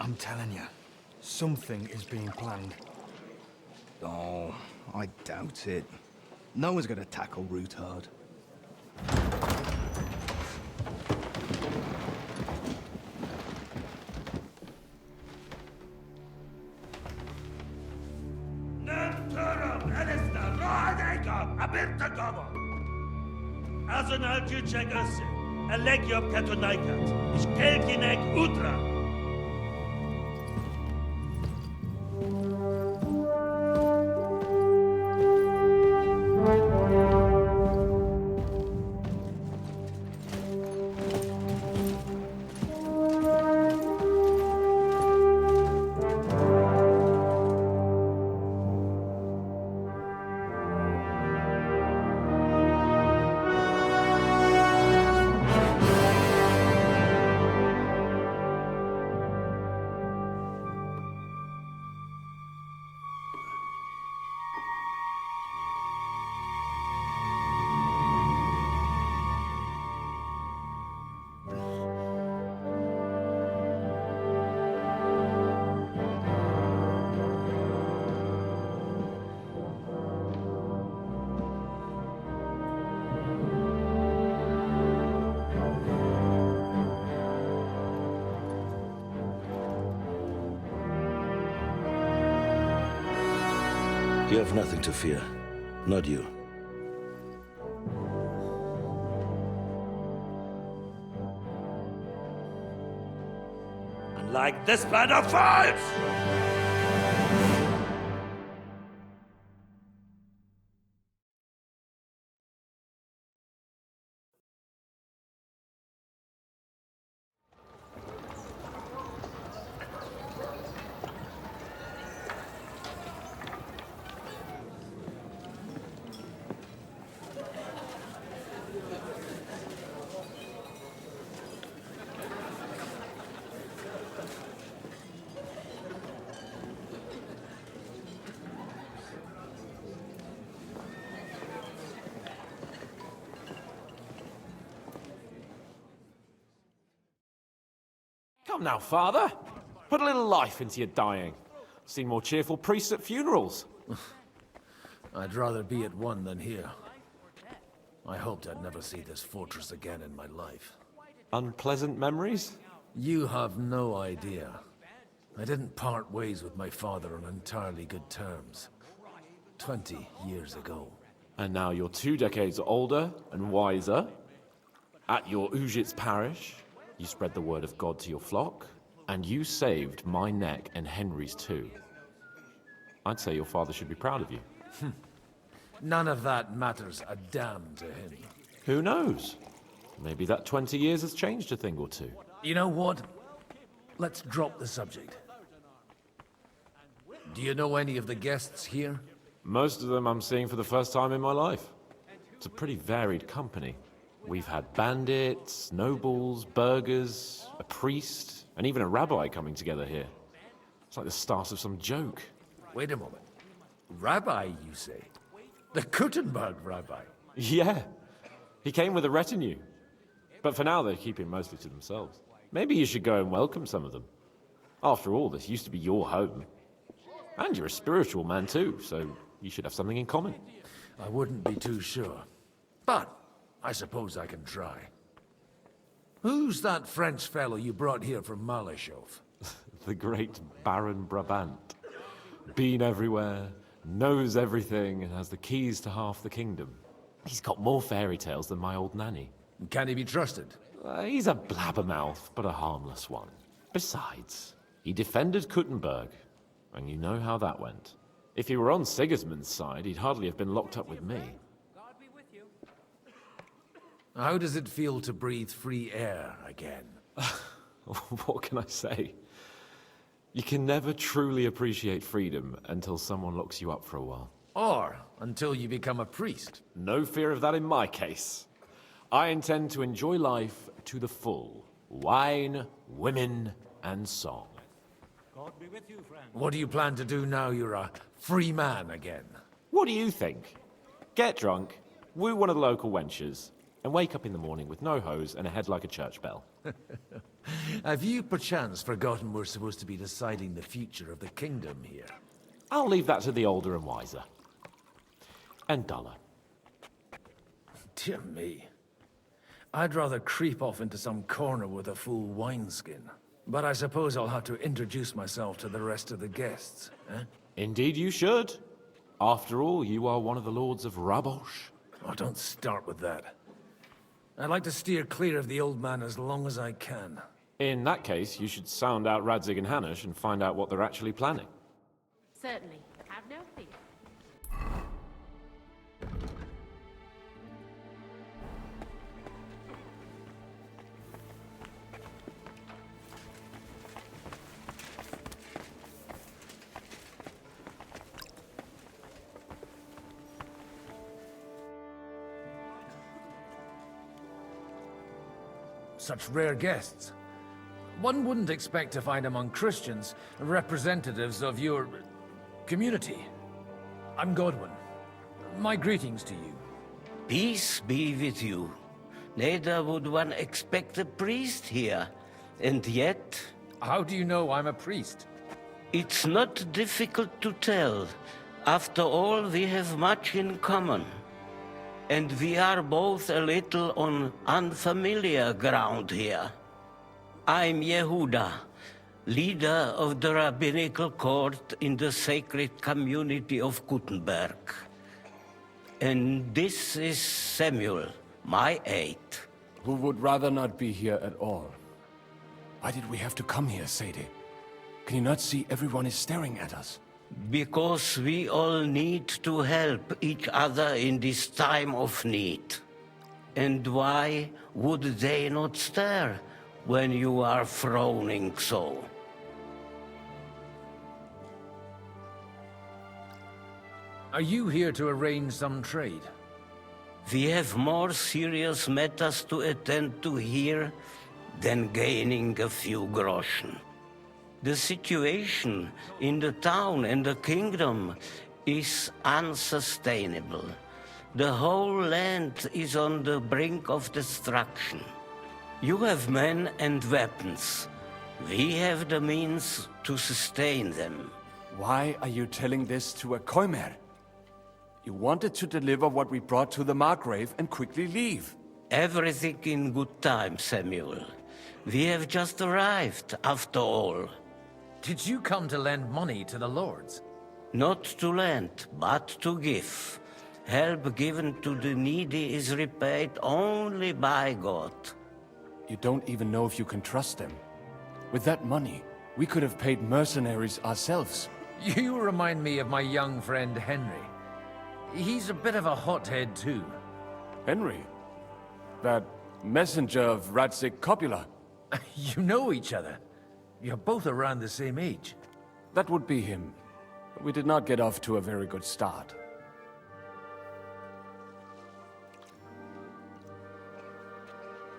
I'm telling you, something is being planned. Oh, I doubt it. No one's gonna tackle Root hard. Azonal Juchek Össe, Elegiop Katonaikat, ich Kelkinek Utra. You have nothing to fear. Not you. Unlike this band of fools! Come now, Father. Put a little life into your dying. I've seen more cheerful priests at funerals. I'd rather be at one than here. I hoped I'd never see this fortress again in my life. Unpleasant memories? You have no idea. I didn't part ways with my father on entirely good terms. 20 years ago. And now you're 2 decades older and wiser. At your Ujit's parish, you spread the word of God to your flock, and you saved my neck and Henry's too. I'd say your father should be proud of you. None of that matters a damn to him. Who knows? Maybe that 20 years has changed a thing or two. You know what? Let's drop the subject. Do you know any of the guests here? Most of them I'm seeing for the first time in my life. It's a pretty varied company. We've had bandits, nobles, burghers, a priest, and even a rabbi coming together here. It's like the start of some joke. Wait a moment. Rabbi, you say? The Kuttenberg rabbi? Yeah. He came with a retinue. But for now, they're keeping mostly to themselves. Maybe you should go and welcome some of them. After all, this used to be your home. And you're a spiritual man too, so you should have something in common. I wouldn't be too sure. But I suppose I can try. Who's that French fellow you brought here from Malashov? The great Baron Brabant. Been everywhere, knows everything, and has the keys to half the kingdom. He's got more fairy tales than my old nanny. Can he be trusted? He's a blabbermouth, but a harmless one. Besides, he defended Kuttenberg, and you know how that went. If he were on Sigismund's side, he'd hardly have been locked up with me. How does it feel to breathe free air again? What can I say? You can never truly appreciate freedom until someone locks you up for a while. Or until you become a priest. No fear of that in my case. I intend to enjoy life to the full. Wine, women, and song. God be with you, friend. What do you plan to do now you're a free man again? What do you think? Get drunk, woo one of the local wenches, and wake up in the morning with no hose and a head like a church bell. Have you perchance forgotten we're supposed to be deciding the future of the kingdom here? I'll leave that to the older and wiser. And duller. Dear me. I'd rather creep off into some corner with a full wineskin. But I suppose I'll have to introduce myself to the rest of the guests, eh? Indeed you should. After all, you are one of the lords of Rabosh. Oh, don't start with that. I'd like to steer clear of the old man as long as I can. In that case, you should sound out Radzig and Hanush and find out what they're actually planning. Certainly. Have no fear. Such rare guests. One wouldn't expect to find among Christians representatives of your community. I'm Godwin. My greetings to you. Peace be with you. Neither would one expect a priest here. And yet, How do you know I'm a priest? it's not difficult to tell. After all, we have much in common. And we are both a little on unfamiliar ground here. I'm Yehuda, leader of the rabbinical court in the sacred community of Gutenberg. And this is Samuel, my aide. Who would rather not be here at all. Why did we have to come here, Sadie? Can you not see everyone is staring at us? Because we all need to help each other in this time of need. And why would they not stare when you are frowning so? Are you here to arrange some trade? We have more serious matters to attend to here than gaining a few groschen. The situation in the town and the kingdom is unsustainable. The whole land is on the brink of destruction. You have men and weapons. We have the means to sustain them. Why are you telling this to a Koimer? You wanted to deliver what we brought to the Margrave and quickly leave. Everything in good time, Samuel. We have just arrived, after all. Did you come to lend money to the lords? Not to lend, but to give. Help given to the needy is repaid only by God. You don't even know if you can trust them. With that money, we could have paid mercenaries ourselves. You remind me of my young friend Henry. He's a bit of a hothead too. Henry? That messenger of Radzig Copula? You know each other. You're both around the same age. That would be him. But we did not get off to a very good start.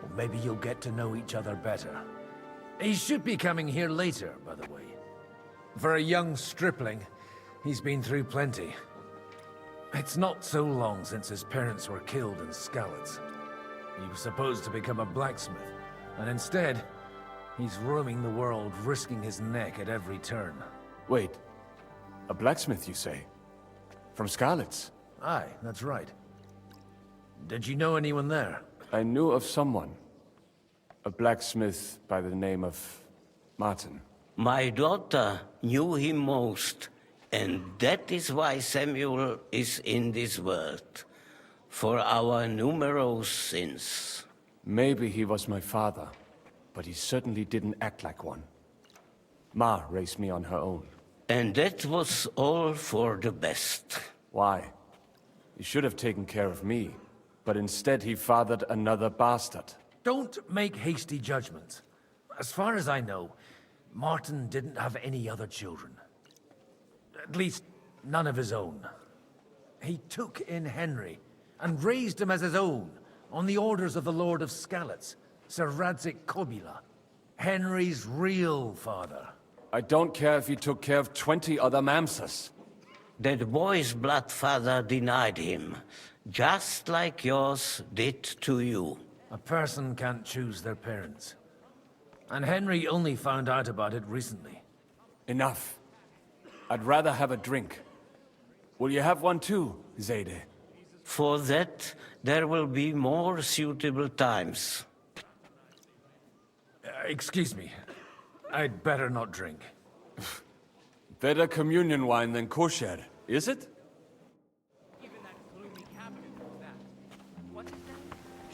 Well, maybe you'll get to know each other better. He should be coming here later, by the way. For a young stripling, he's been through plenty. It's not so long since his parents were killed in Skalitz. He was supposed to become a blacksmith, and instead, he's roaming the world, risking his neck at every turn. Wait, a blacksmith, you say? From Skalitz? Aye, that's right. Did you know anyone there? I knew of someone. A blacksmith by the name of Martin. My daughter knew him most, and that is why Samuel is in this world. For our numerous sins. Maybe he was my father, but he certainly didn't act like one. Ma raised me on her own. And that was all for the best. Why? He should have taken care of me, but instead he fathered another bastard. Don't make hasty judgments. As far as I know, Martin didn't have any other children. At least, none of his own. He took in Henry and raised him as his own on the orders of the Lord of Skalitz, Sir Radzig Kobyla, Henry's real father. I don't care if he took care of 20 other mamsas. That boy's blood father denied him. just like yours did to you. A person can't choose their parents. And Henry only found out about it recently. Enough. I'd rather have a drink. Will you have one too, Zayde? For that, there will be more suitable times. Excuse me. I'd better not drink. Better communion wine than kosher, is it?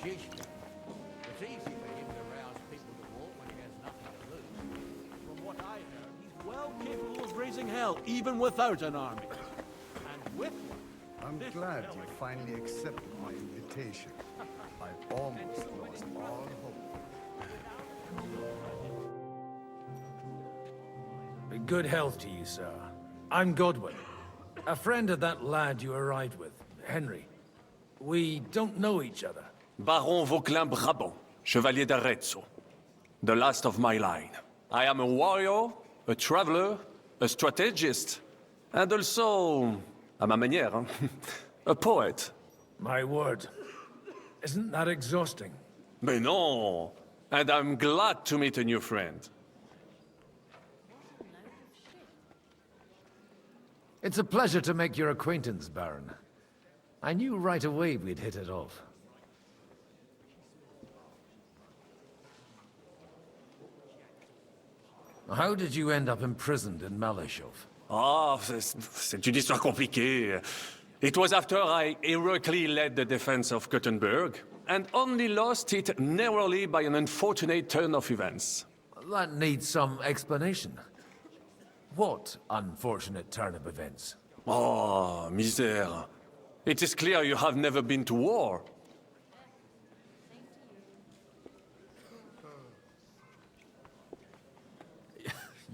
It's easy for him to rouse people to war when he has nothing to lose. From what I heard, he's well capable of raising hell, even without an army. And with one. I'm glad you finally accepted my invitation. I almost lost all hope. Good health to you, sir. I'm Godwin. A friend of that lad you arrived with, Henry. We don't know each other. Baron Vauquelin Brabant, Chevalier d'Arezzo. The last of my line. I am a warrior, a traveler, a strategist, and also, à ma manière, a poet. My word. Isn't that exhausting? Mais non! And I'm glad to meet a new friend. It's a pleasure to make your acquaintance, Baron. I knew right away we'd hit it off. How did you end up imprisoned in Malashov? Ah, c'est une histoire compliquée. It was after I heroically led the defense of Gothenburg, and only lost it narrowly by an unfortunate turn of events. That needs some explanation. What unfortunate turn of events? Oh, misère. It is clear you have never been to war.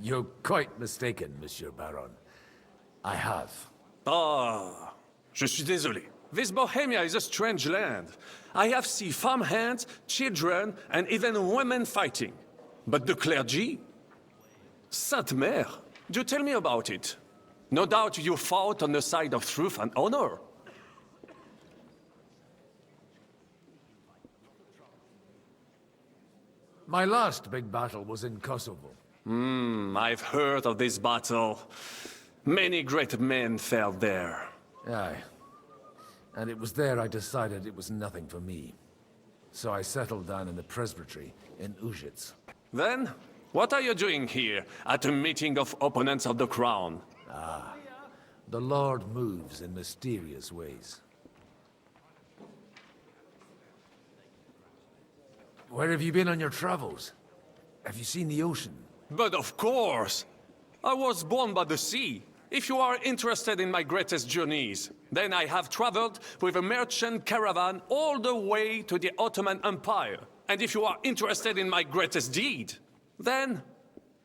You're quite mistaken, Monsieur Baron. I have. Ah, je suis désolé. This Bohemia is a strange land. I have seen farmhands, children, and even women fighting. But the clergy? Sainte Mère, do tell me about it. No doubt you fought on the side of truth and honor. My last big battle was in Kosovo. I've heard of this battle. Many great men fell there. Aye. And it was there I decided it was nothing for me. So I settled down in the presbytery in Ujits. Then, what are you doing here, at a meeting of opponents of the crown? The Lord moves in mysterious ways. Where have you been on your travels? Have you seen the ocean? But of course! I was born by the sea. If you are interested in my greatest journeys, then I have traveled with a merchant caravan all the way to the Ottoman Empire. And if you are interested in my greatest deed, then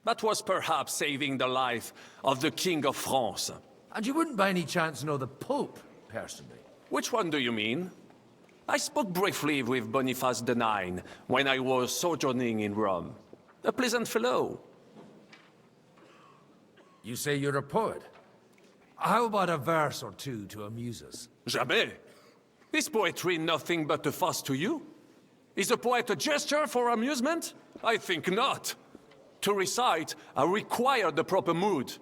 that was perhaps saving the life of the King of France. And you wouldn't by any chance know the Pope, personally? Which one do you mean? I spoke briefly with Boniface IX when I was sojourning in Rome. A pleasant fellow. You say you're a poet? How about a verse or two to amuse us? Jamais. Is poetry nothing but a fuss to you? Is a poet a gesture for amusement? I think not. To recite, I require the proper mood.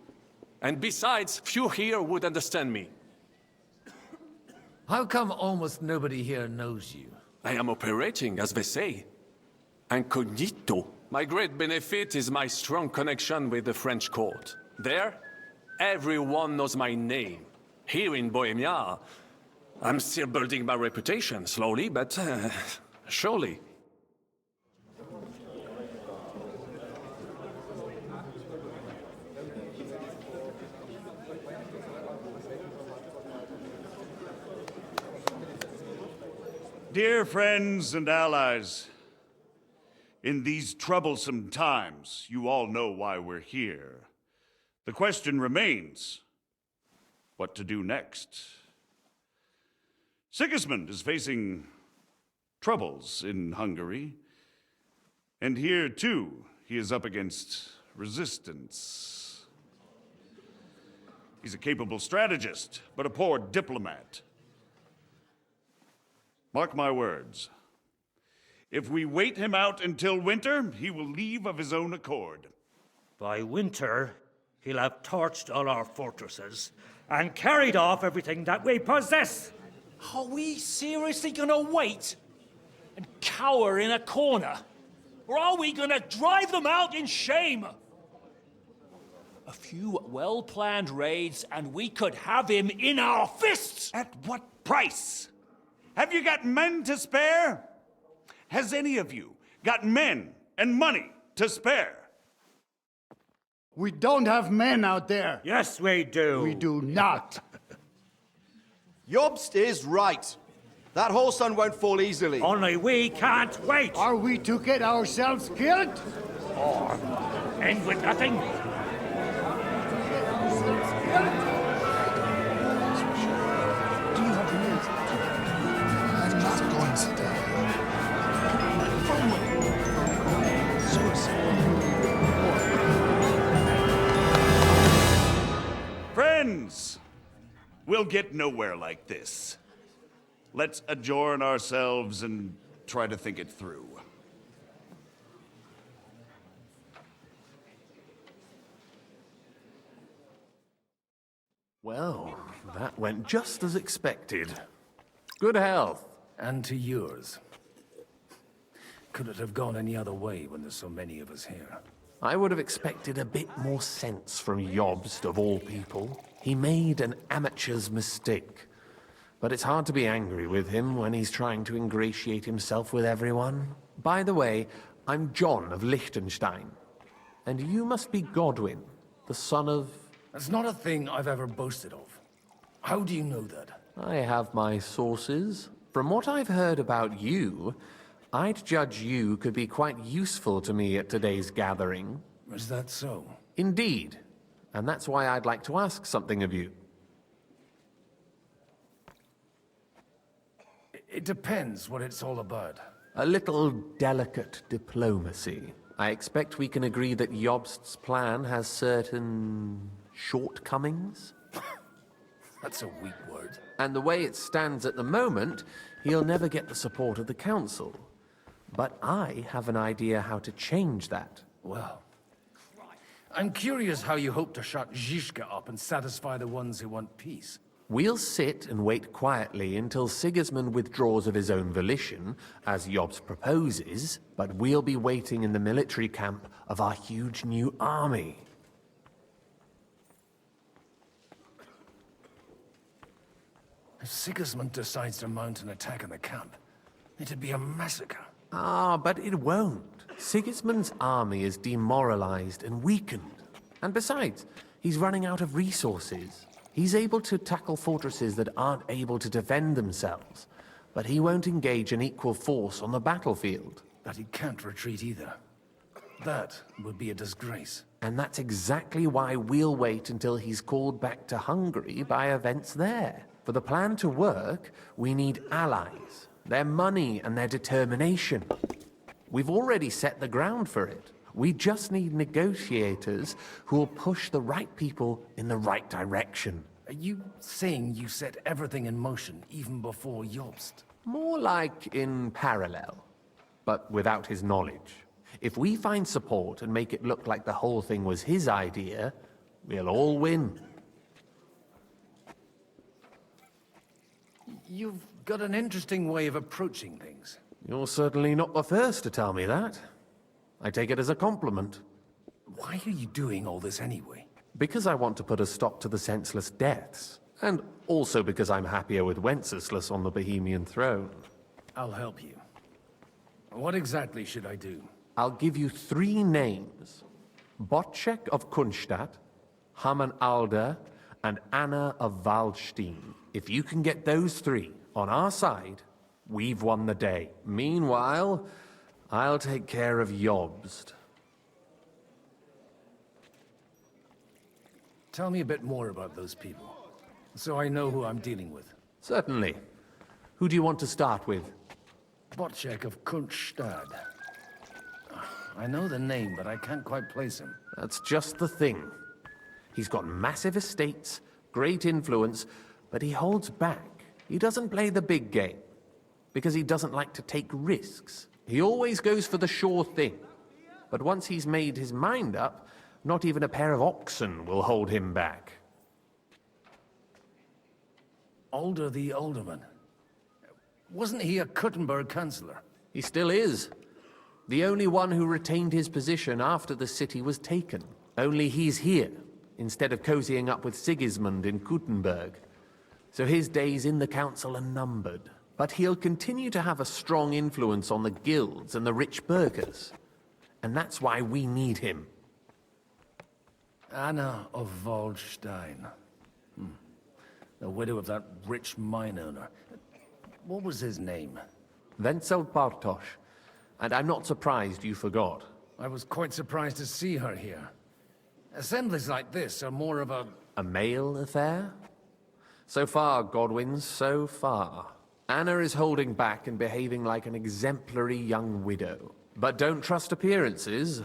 And besides, few here would understand me. How come almost nobody here knows you? I am operating, as they say. Incognito. My great benefit is my strong connection with the French court. There, everyone knows my name. Here in Bohemia, I'm still building my reputation, slowly, but surely. Dear friends and allies, in these troublesome times, you all know why we're here. The question remains, what to do next? Sigismund is facing troubles in Hungary, and here, too, he is up against resistance. He's a capable strategist, but a poor diplomat. Mark my words. If we wait him out until winter, he will leave of his own accord. By winter, he'll have torched all our fortresses and carried off everything that we possess. Are we seriously gonna wait and cower in a corner? Or are we gonna drive them out in shame? A few well-planned raids and we could have him in our fists! At what price? Have you got men to spare? Has any of you got men and money to spare? We don't have men out there. Yes, we do. We do not. Jobst is right. That whole sun won't fall easily. Only we can't wait. Are we to get ourselves killed? Or end with nothing? I'm not going to die. Friends, we'll get nowhere like this. Let's adjourn ourselves and try to think it through. Well, that went just as expected. Good health. And to yours. Could it have gone any other way when there's so many of us here? I would have expected a bit more sense from Jobst, of all people. He made an amateur's mistake. But it's hard to be angry with him when he's trying to ingratiate himself with everyone. By the way, I'm John of Liechtenstein. And you must be Godwin, the son of... That's not a thing I've ever boasted of. How do you know that? I have my sources. From what I've heard about you, I'd judge you could be quite useful to me at today's gathering. Is that so? Indeed. And that's why I'd like to ask something of you. It depends what it's all about. A little delicate diplomacy. I expect we can agree that Jobst's plan has certain shortcomings. That's a weak word. And the way it stands at the moment, he'll never get the support of the council. But I have an idea how to change that. Well, I'm curious how you hope to shut Zizka up and satisfy the ones who want peace. We'll sit and wait quietly until Sigismund withdraws of his own volition, as Jobst proposes, but we'll be waiting in the military camp of our huge new army. If Sigismund decides to mount an attack on the camp, it'd be a massacre. Ah, but it won't. Sigismund's army is demoralized and weakened. And besides, he's running out of resources. He's able to tackle fortresses that aren't able to defend themselves, but he won't engage an equal force on the battlefield. But he can't retreat either. That would be a disgrace. And that's exactly why we'll wait until he's called back to Hungary by events there. For the plan to work, we need allies, their money and their determination. We've already set the ground for it. We just need negotiators who will push the right people in the right direction. Are you saying you set everything in motion even before Jobst? More like in parallel, but without his knowledge. If we find support and make it look like the whole thing was his idea, we'll all win. You've got an interesting way of approaching things. You're certainly not the first to tell me that. I take it as a compliment. Why are you doing all this anyway? Because I want to put a stop to the senseless deaths. And also because I'm happier with Wenceslas on the Bohemian throne. I'll help you. What exactly should I do? I'll give you 3 names. Botchek of Kunstadt, Haman Alder, and Anna of Waldstein. If you can get those 3 on our side, we've won the day. Meanwhile, I'll take care of Jobst. Tell me a bit more about those people, so I know who I'm dealing with. Certainly. Who do you want to start with? Botchek of Kunstadt. I know the name, but I can't quite place him. That's just the thing. He's got massive estates, great influence, but he holds back. He doesn't play the big game. because he doesn't like to take risks. He always goes for the sure thing. But once he's made his mind up, not even a pair of oxen will hold him back. Alder the Alderman. Wasn't he a Kuttenberg councillor? He still is. The only one who retained his position after the city was taken. Only he's here, instead of cozying up with Sigismund in Kuttenberg. So his days in the council are numbered. But he'll continue to have a strong influence on the guilds and the rich burghers. And that's why we need him. Anna of Waldstein. The widow of that rich mine owner. What was his name? Wenzel Bartosz. And I'm not surprised you forgot. I was quite surprised to see her here. Assemblies like this are more of a... A male affair? So far, Godwins, so far. Anna is holding back and behaving like an exemplary young widow. But don't trust appearances.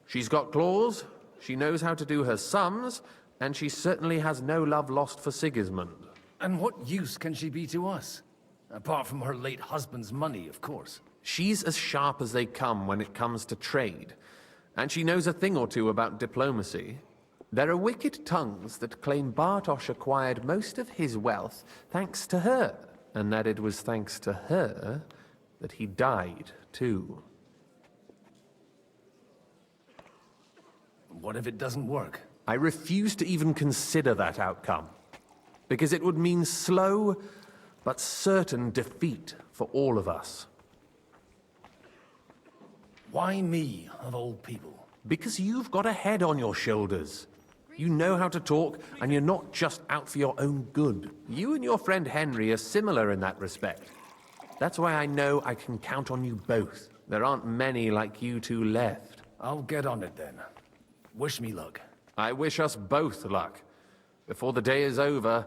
She's got claws, she knows how to do her sums, and she certainly has no love lost for Sigismund. And what use can she be to us? Apart from her late husband's money, of course. She's as sharp as they come when it comes to trade. And she knows a thing or two about diplomacy. There are wicked tongues that claim Bartosz acquired most of his wealth thanks to her, and that it was thanks to her that he died, too. What if it doesn't work? I refuse to even consider that outcome, because it would mean slow but certain defeat for all of us. Why me, of all people? Because you've got a head on your shoulders. You know how to talk, and you're not just out for your own good. You and your friend Henry are similar in that respect. That's why I know I can count on you both. There aren't many like you two left. I'll get on it then. Wish me luck. I wish us both luck. Before the day is over,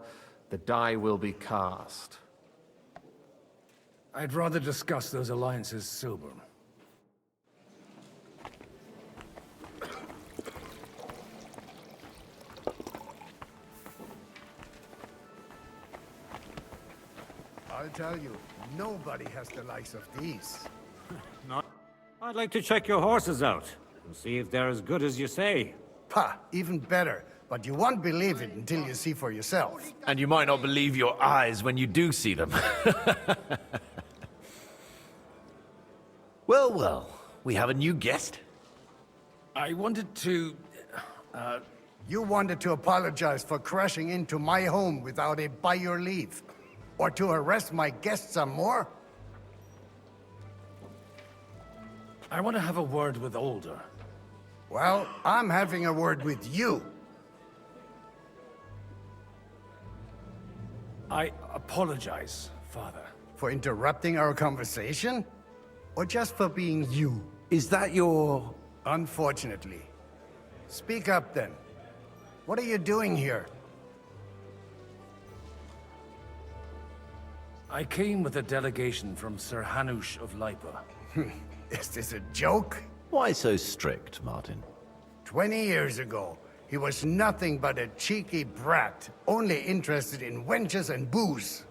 the die will be cast. I'd rather discuss those alliances sober. I'll tell you, nobody has the likes of these. No. I'd like to check your horses out and see if they're as good as you say. Ha! Even better. But you won't believe it until you see for yourself. And you might not believe your eyes when you do see them. Well, well, we have a new guest. I wanted to... You wanted to apologize for crashing into my home without it by your leave. Or to arrest my guests some more? I want to have a word with Alder. Well, I'm having a word with you. I apologize, Father. For interrupting our conversation? Or just for being you? Is that your... Unfortunately. Speak up then. What are you doing here? I came with a delegation from Sir Hanush of Lipa. Is this a joke? Why so strict, Martin? 20 years ago, he was nothing but a cheeky brat, only interested in wenches and booze.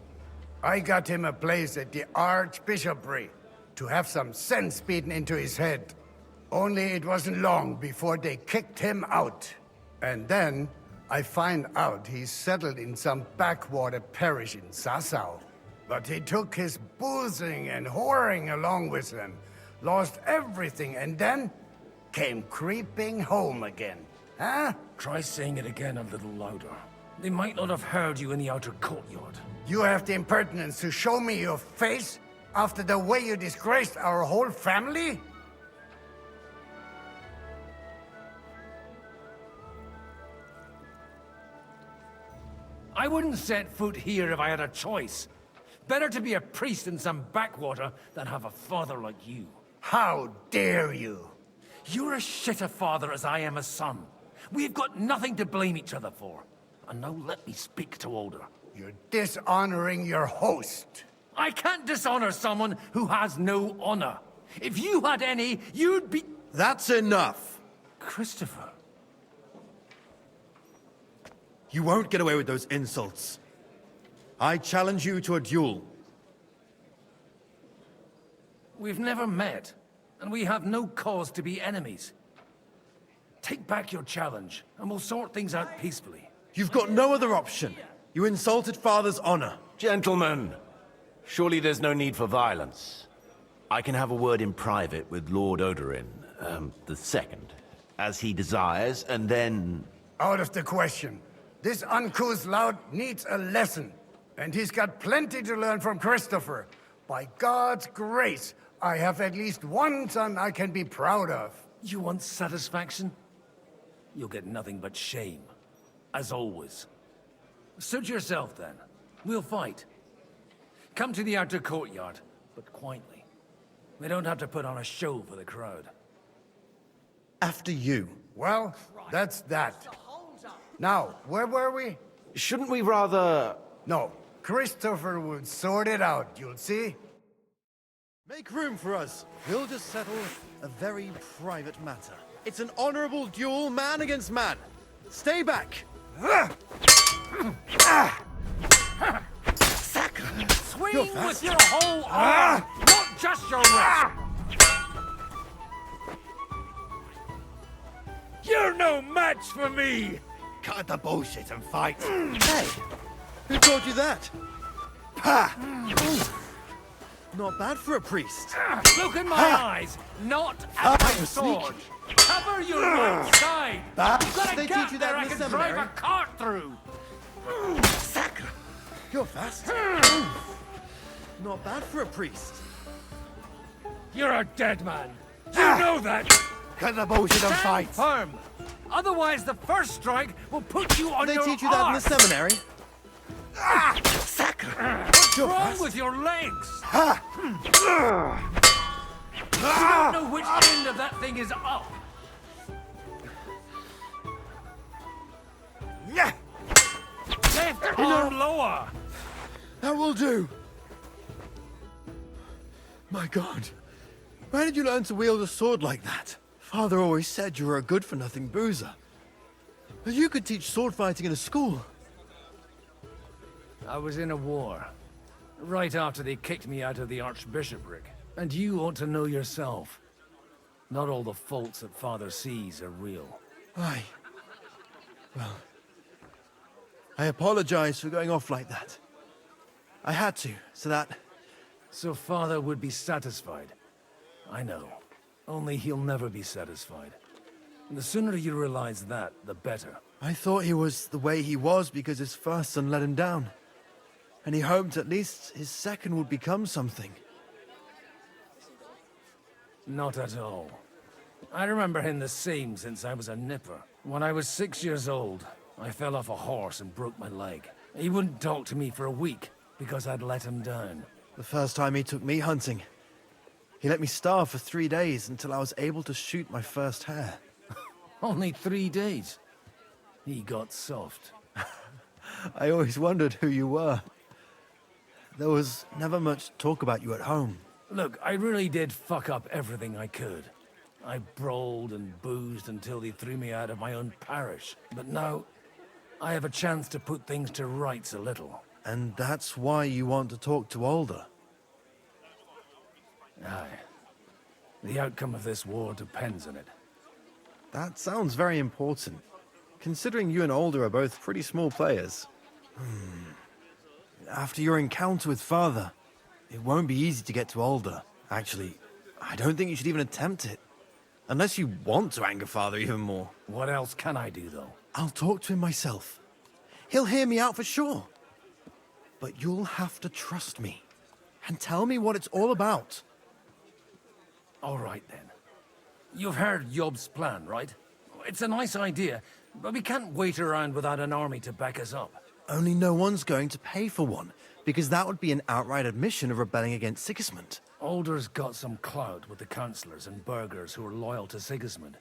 I got him a place at the Archbishopry to have some sense beaten into his head. Only it wasn't long before they kicked him out. And then I find out he's settled in some backwater parish in Sassau. But he took his boozing and whoring along with him, lost everything, and then came creeping home again. Huh? Try saying it again a little louder. They might not have heard you in the outer courtyard. You have the impertinence to show me your face after the way you disgraced our whole family? I wouldn't set foot here if I had a choice. Better to be a priest in some backwater than have a father like you. How dare you? You're as shit a father as I am a son. We've got nothing to blame each other for. And now let me speak to Alder. You're dishonoring your host. I can't dishonor someone who has no honor. If you had any, you'd be... That's enough. Christopher. You won't get away with those insults. I challenge you to a duel. We've never met, and we have no cause to be enemies. Take back your challenge, and we'll sort things out peacefully. You've got no other option. You insulted Father's honor. Gentlemen, surely there's no need for violence. I can have a word in private with Lord Odorin, the second, as he desires, and then... Out of the question. This uncouth lout needs a lesson, and he's got plenty to learn from Christopher. By God's grace, I have at least one son I can be proud of. You want satisfaction? You'll get nothing but shame. As always. Suit yourself, then. We'll fight. Come to the outer courtyard, but quietly. We don't have to put on a show for the crowd. After you. Well, that's that. Now, where were we? Shouldn't we rather... No, Christopher would sort it out, you'll see. Make room for us. We'll just settle a very private matter. It's an honorable duel, man against man. Stay back. Swing with your whole arm, not just your wrist. You're no match for me. Cut the bullshit and fight. Hey, who told you that? Ha! Not bad for a priest. Look in my eyes, not at my sword. Cover your right side. You've got a They gap teach you there that I in the can seminary? drive a cart through. You're fast. Not bad for a priest. You're a dead man. You know that. Cut the bullshit and fight. Firm. Otherwise, the first strike will put you on They your teach you that in the seminary? What's wrong with your legs? You don't know which end of that thing is up. Left arm lower. That will do. My God. Where did you learn to wield a sword like that? Father always said you were a good-for-nothing boozer. But you could teach sword fighting in a school. I was in a war. Right after they kicked me out of the archbishopric. And you ought to know yourself. Not all the faults that Father sees are real. Aye. Well, I apologize for going off like that. I had to, so that... So Father would be satisfied. I know. Only he'll never be satisfied. And the sooner you realize that, the better. I thought he was the way he was because his first son let him down. And he hoped at least his second would become something. Not at all. I remember him the same since I was a nipper. When I was 6 years old, I fell off a horse and broke my leg. He wouldn't talk to me for a week because I'd let him down. The first time he took me hunting, he let me starve for 3 days until I was able to shoot my first hare. Only 3 days. He got soft. I always wondered who you were. There was never much talk about you at home. Look, I really did fuck up everything I could. I brawled and boozed until they threw me out of my own parish. But now, I have a chance to put things to rights a little. And that's why you want to talk to Alder. Aye. The outcome of this war depends on it. That sounds very important, considering you and Alder are both pretty small players. After your encounter with Father, it won't be easy to get to Alder. Actually, I don't think you should even attempt it. Unless you want to anger Father even more. What else can I do, though? I'll talk to him myself. He'll hear me out for sure. But you'll have to trust me. And tell me what it's all about. All right, then. You've heard Yob's plan, right? It's a nice idea, but we can't wait around without an army to back us up. Only no one's going to pay for one, because that would be an outright admission of rebelling against Sigismund. Alder's got some clout with the councillors and burghers who are loyal to Sigismund.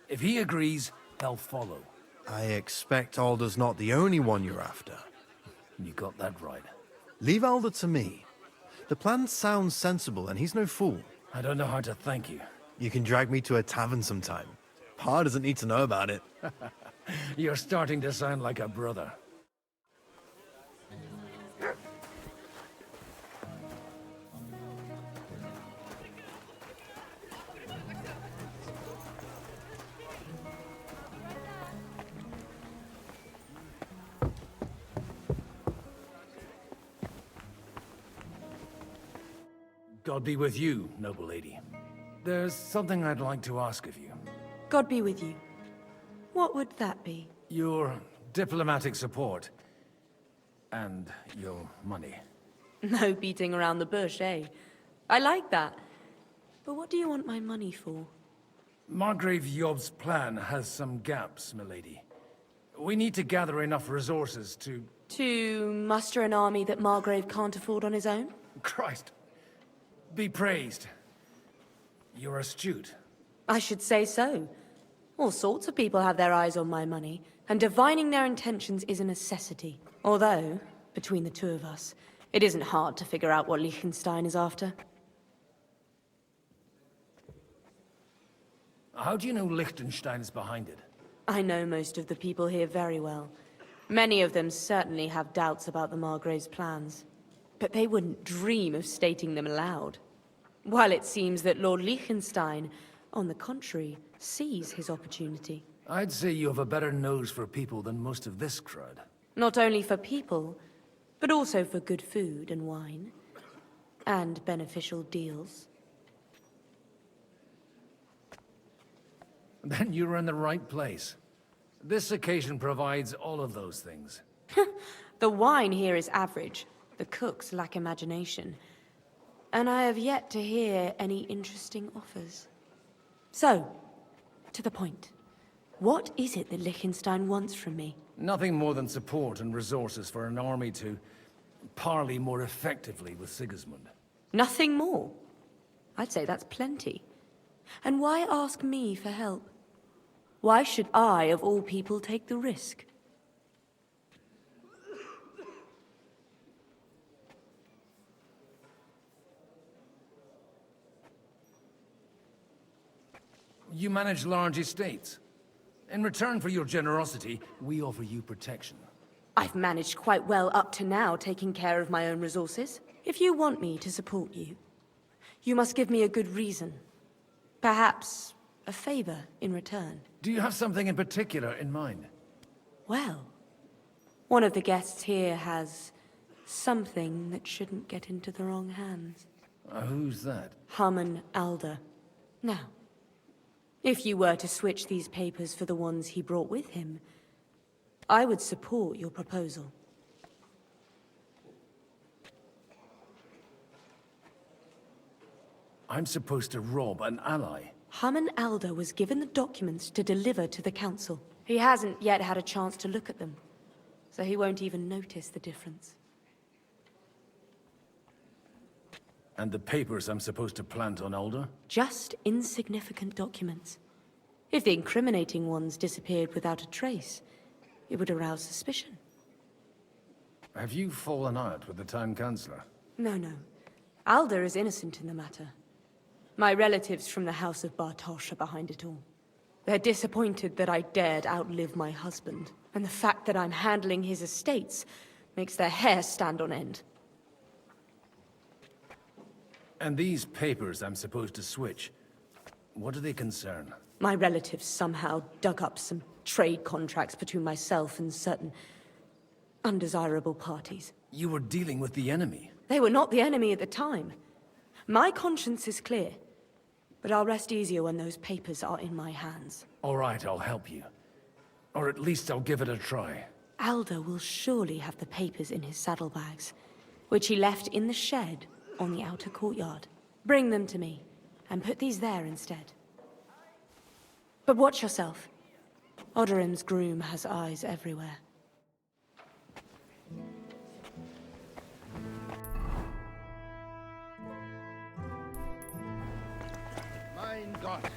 If he agrees, they'll follow. I expect Alder's not the only one you're after. You got that right. Leave Alder to me. The plan sounds sensible, and he's no fool. I don't know how to thank you. You can drag me to a tavern sometime. Pa doesn't need to know about it. You're starting to sound like a brother. God be with you, noble lady. There's something I'd like to ask of you. God be with you. What would that be? Your diplomatic support. And your money. No beating around the bush, eh? I like that. But what do you want my money for? Margrave Yob's plan has some gaps, milady. We need to gather enough resources to... To muster an army that Margrave can't afford on his own? Christ. Be praised. You're astute. I should say so. All sorts of people have their eyes on my money, and divining their intentions is a necessity. Although, between the two of us, it isn't hard to figure out what Liechtenstein is after. How do you know Liechtenstein is behind it? I know most of the people here very well. Many of them certainly have doubts about the Margrave's plans. But they wouldn't dream of stating them aloud. While it seems that Lord Liechtenstein, on the contrary, sees his opportunity. I'd say you have a better nose for people than most of this crowd. Not only for people, but also for good food and wine. And beneficial deals. Then you're in the right place. This occasion provides all of those things. The wine here is average. The cooks lack imagination. And I have yet to hear any interesting offers. So, to the point. What is it that Liechtenstein wants from me? Nothing more than support and resources for an army to parley more effectively with Sigismund. Nothing more? I'd say that's plenty. And why ask me for help? Why should I, of all people, take the risk? You manage large estates. In return for your generosity, we offer you protection. I've managed quite well up to now, taking care of my own resources. If you want me to support you, you must give me a good reason. Perhaps a favor in return. Do you have something in particular in mind? Well, one of the guests here has something that shouldn't get into the wrong hands. Who's that? Harmon Alder. Now, if you were to switch these papers for the ones he brought with him, I would support your proposal. I'm supposed to rob an ally. Harmon Alder was given the documents to deliver to the council. He hasn't yet had a chance to look at them, so he won't even notice the difference. And the papers I'm supposed to plant on Alder? Just insignificant documents. If the incriminating ones disappeared without a trace, it would arouse suspicion. Have you fallen out with the town councillor? No. Alder is innocent in the matter. My relatives from the House of Bartosz are behind it all. They're disappointed that I dared outlive my husband, and the fact that I'm handling his estates makes their hair stand on end. And these papers I'm supposed to switch, what do they concern? My relatives somehow dug up some trade contracts between myself and certain undesirable parties. You were dealing with the enemy. They were not the enemy at the time. My conscience is clear, but I'll rest easier when those papers are in my hands. All right, I'll help you. Or at least I'll give it a try. Alder will surely have the papers in his saddlebags, which he left in the shed on the outer courtyard. Bring them to me, and put these there instead. But watch yourself. Odorim's groom has eyes everywhere. Mein Gott,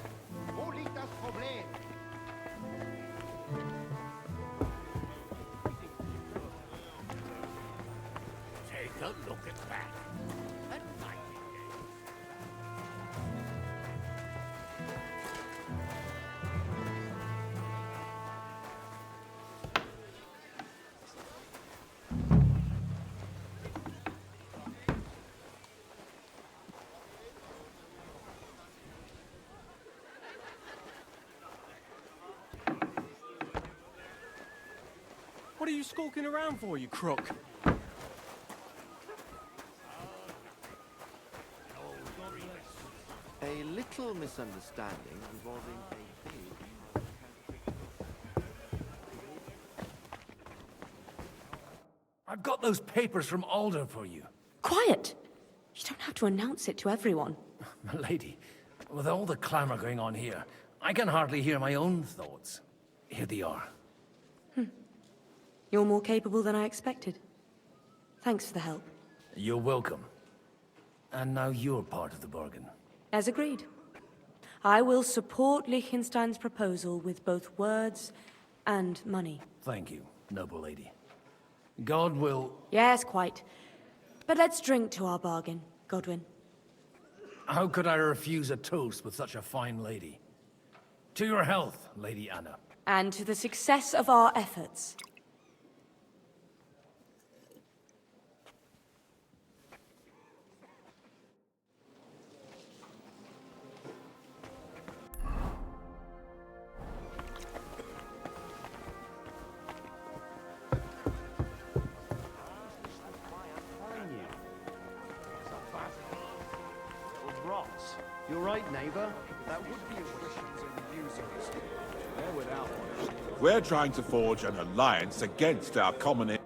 wo liegt das Problem? Take a look at that. What are you skulking around for, you crook? Old little misunderstanding involving a pig. I've got those papers from Alder for you. Quiet! You don't have to announce it to everyone. My lady, with all the clamor going on here, I can hardly hear my own thoughts. Here they are. You're more capable than I expected. Thanks for the help. You're welcome. And now you're part of the bargain. As agreed. I will support Liechtenstein's proposal with both words and money. Thank you, noble lady. God will... Yes, quite. But let's drink to our bargain, Godwin. How could I refuse a toast with such a fine lady? To your health, Lady Anna. And to the success of our efforts. You're right, neighbor. That would be a Christians and users. They're without one. We're trying to forge an alliance against our common...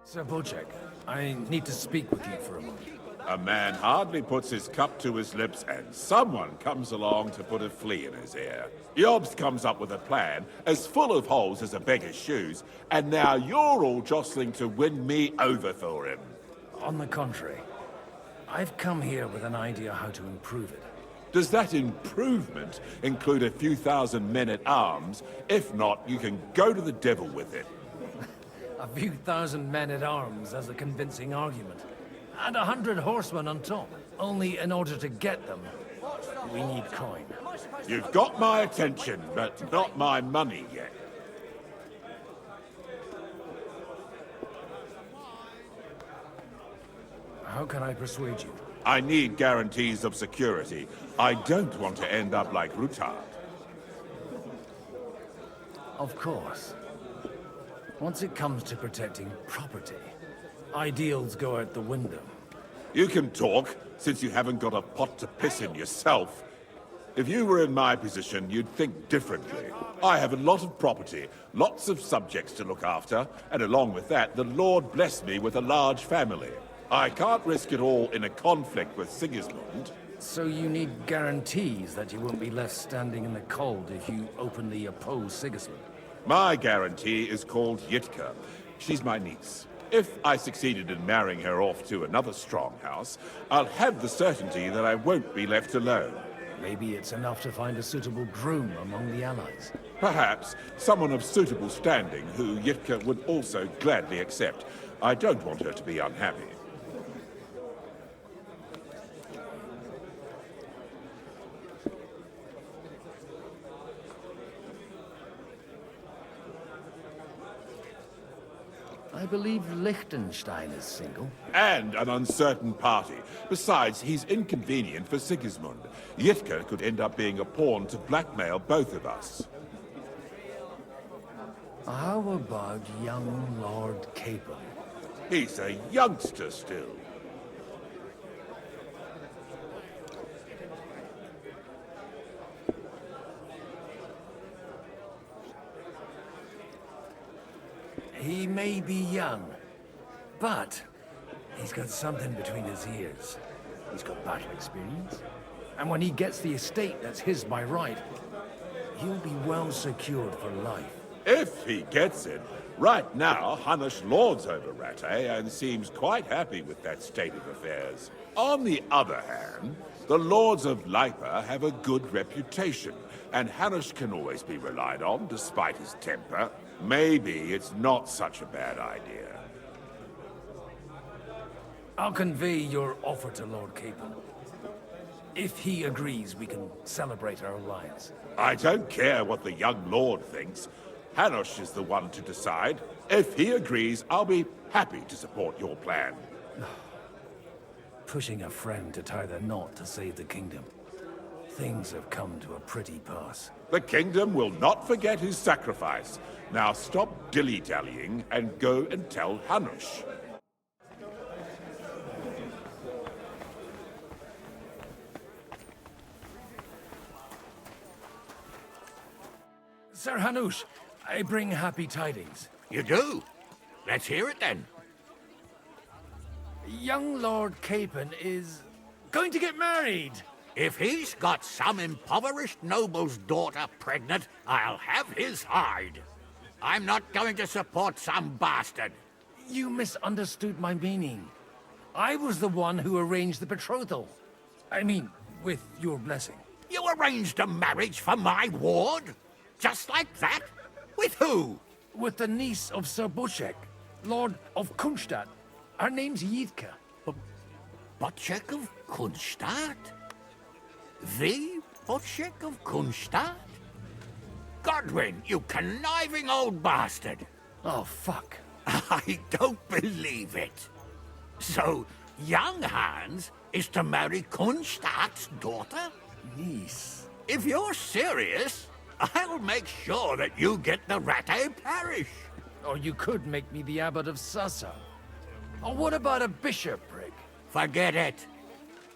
Sir Bocek, I need to speak with you for a moment. A man hardly puts his cup to his lips and someone comes along to put a flea in his ear. Jobst comes up with a plan as full of holes as a beggar's shoes, and now you're all jostling to win me over for him. On the contrary, I've come here with an idea how to improve it. Does that improvement include a few thousand men-at-arms? If not, you can go to the devil with it. A few thousand men-at-arms as a convincing argument. And 100 horsemen on top. Only in order to get them, we need coin. You've got my attention, but not my money yet. How can I persuade you? I need guarantees of security. I don't want to end up like Rutard. Of course. Once it comes to protecting property, ideals go out the window. You can talk, since you haven't got a pot to piss in yourself. If you were in my position, you'd think differently. I have a lot of property, lots of subjects to look after, and along with that, the Lord blessed me with a large family. I can't risk it all in a conflict with Sigismund. So you need guarantees that you won't be left standing in the cold if you openly oppose Sigismund? My guarantee is called Yitka. She's my niece. If I succeeded in marrying her off to another strong house, I'll have the certainty that I won't be left alone. Maybe it's enough to find a suitable groom among the allies. Perhaps someone of suitable standing who Yitka would also gladly accept. I don't want her to be unhappy. I believe Liechtenstein is single. And an uncertain party. Besides, he's inconvenient for Sigismund. Yitka could end up being a pawn to blackmail both of us. How about young Lord Capon? He's a youngster still. He may be young, but he's got something between his ears. He's got battle experience. And when he gets the estate that's his by right, he'll be well secured for life. If he gets it. Right now, Hanush lords over Rattay and seems quite happy with that state of affairs. On the other hand, the lords of Lipa have a good reputation, and Hanush can always be relied on despite his temper. Maybe it's not such a bad idea. I'll convey your offer to Lord Capon. If he agrees, we can celebrate our alliance. I don't care what the young lord thinks. Hanush is the one to decide. If he agrees, I'll be happy to support your plan. Pushing a friend to tie the knot to save the kingdom. Things have come to a pretty pass. The kingdom will not forget his sacrifice. Now stop dilly-dallying and go and tell Hanush. Sir Hanush, I bring happy tidings. You do? Let's hear it then. Young Lord Capon is going to get married. If he's got some impoverished noble's daughter pregnant, I'll have his hide. I'm not going to support some bastard. You misunderstood my meaning. I was the one who arranged the betrothal. I mean, with your blessing. You arranged a marriage for my ward? Just like that? With who? With the niece of Sir Bocek, Lord of Kunstadt. Her name's Yitka. Bocek of Kunstadt? The Bocek of Kunstadt? Godwin, you conniving old bastard! Oh, fuck. I don't believe it. So, young Hans is to marry Kunstadt's daughter? Niece. If you're serious, I'll make sure that you get the Rattay parish. Or you could make me the abbot of Sassa. Or what about a bishopric? Forget it.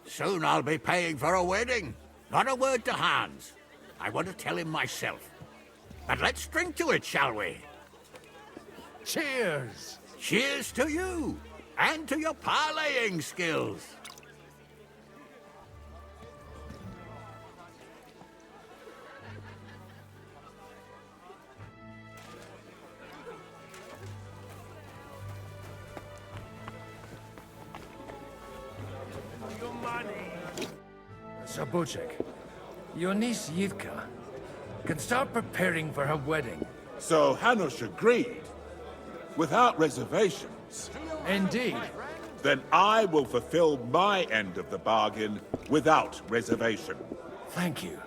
Soon I'll be paying for a wedding. Not a word to Hans. I want to tell him myself. But let's drink to it, shall we? Cheers! Cheers to you, and to your parleying skills. Sir Bocek, your niece Yitka can start preparing for her wedding. So Hanush agreed, without reservations. Indeed. Then I will fulfill my end of the bargain without reservation. Thank you,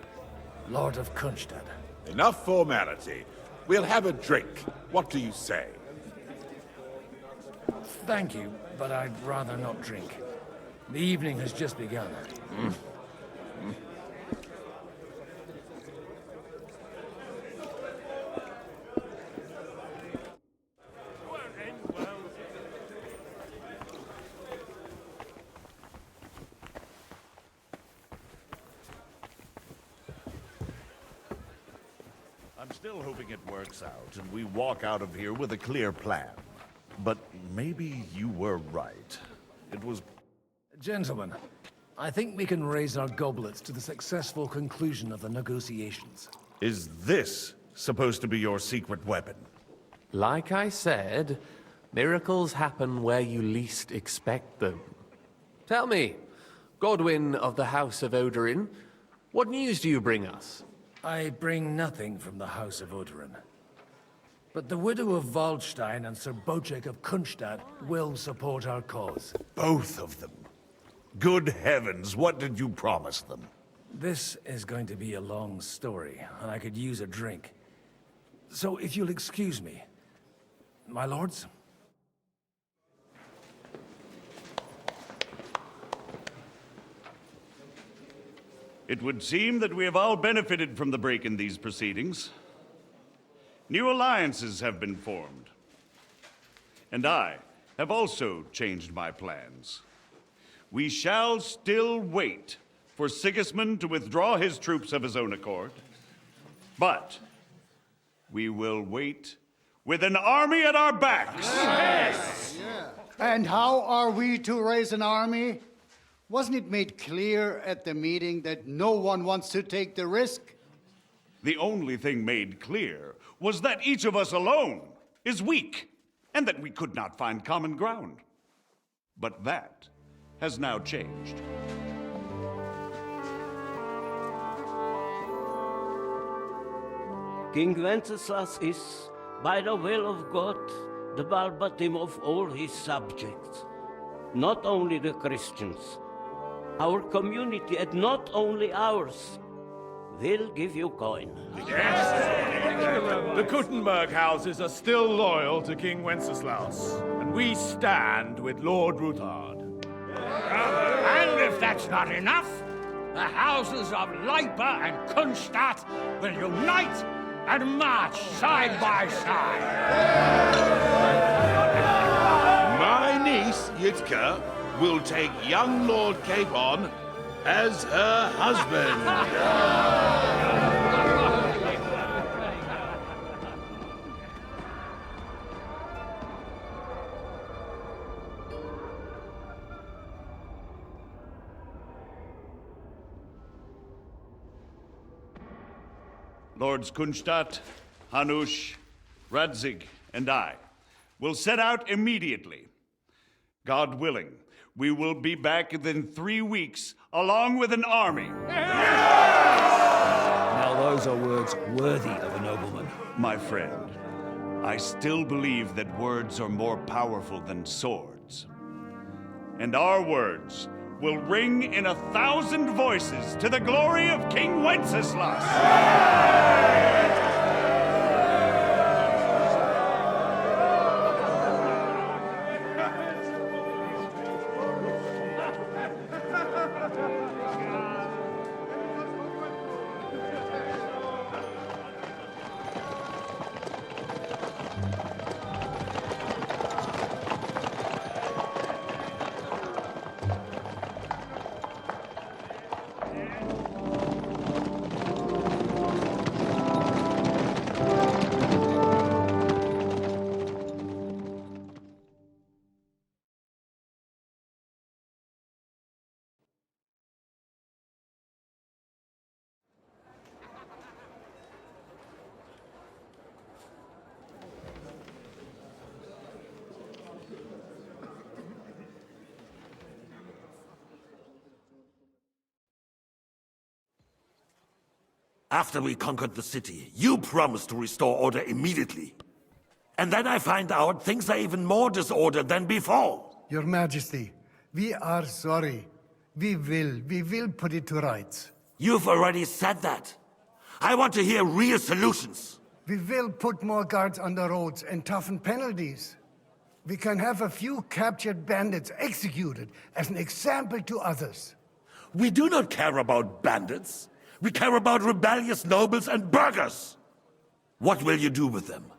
Lord of Kunstadt. Enough formality. We'll have a drink. What do you say? Thank you, but I'd rather not drink. The evening has just begun. I'm still hoping it works out and we walk out of here with a clear plan. But maybe you were right. It was... Gentlemen, I think we can raise our goblets to the successful conclusion of the negotiations. Is this supposed to be your secret weapon? Like I said, miracles happen where you least expect them. Tell me, Godwin of the House of Odorin, what news do you bring us? I bring nothing from the House of Odorin. But the widow of Waldstein and Sir Bocek of Kunstadt will support our cause. Both of them? Good heavens, what did you promise them? This is going to be a long story, and I could use a drink. So if you'll excuse me, my lords? It would seem that we have all benefited from the break in these proceedings. New alliances have been formed. And I have also changed my plans. We shall still wait for Sigismund to withdraw his troops of his own accord. But we will wait with an army at our backs. Yes. And how are we to raise an army? Wasn't it made clear at the meeting that no one wants to take the risk? The only thing made clear was that each of us alone is weak, and that we could not find common ground. But that has now changed. King Wenceslas is, by the will of God, the Balbatim of all his subjects. Not only the Christians, our community, and not only ours, will give you coin. The Kuttenberg houses are still loyal to King Wenceslas, and we stand with Lord Ruthard. And if that's not enough, the houses of Leipa and Kunstadt will unite and march side by side. My niece, Yitka, will take young Lord Capon as her husband. Lords Kunstadt, Hanush, Radzig, and I will set out immediately. God willing, we will be back within 3 weeks, along with an army. Now those are words worthy of a nobleman. My friend, I still believe that words are more powerful than swords. And our words will ring in 1,000 voices to the glory of King Wenceslas. After we conquered the city, you promised to restore order immediately. And then I find out things are even more disordered than before. Your Majesty, we are sorry. We will put it to rights. You've already said that. I want to hear real solutions. We will put more guards on the roads and toughen penalties. We can have a few captured bandits executed as an example to others. We do not care about bandits. We care about rebellious nobles and burghers. What will you do with them?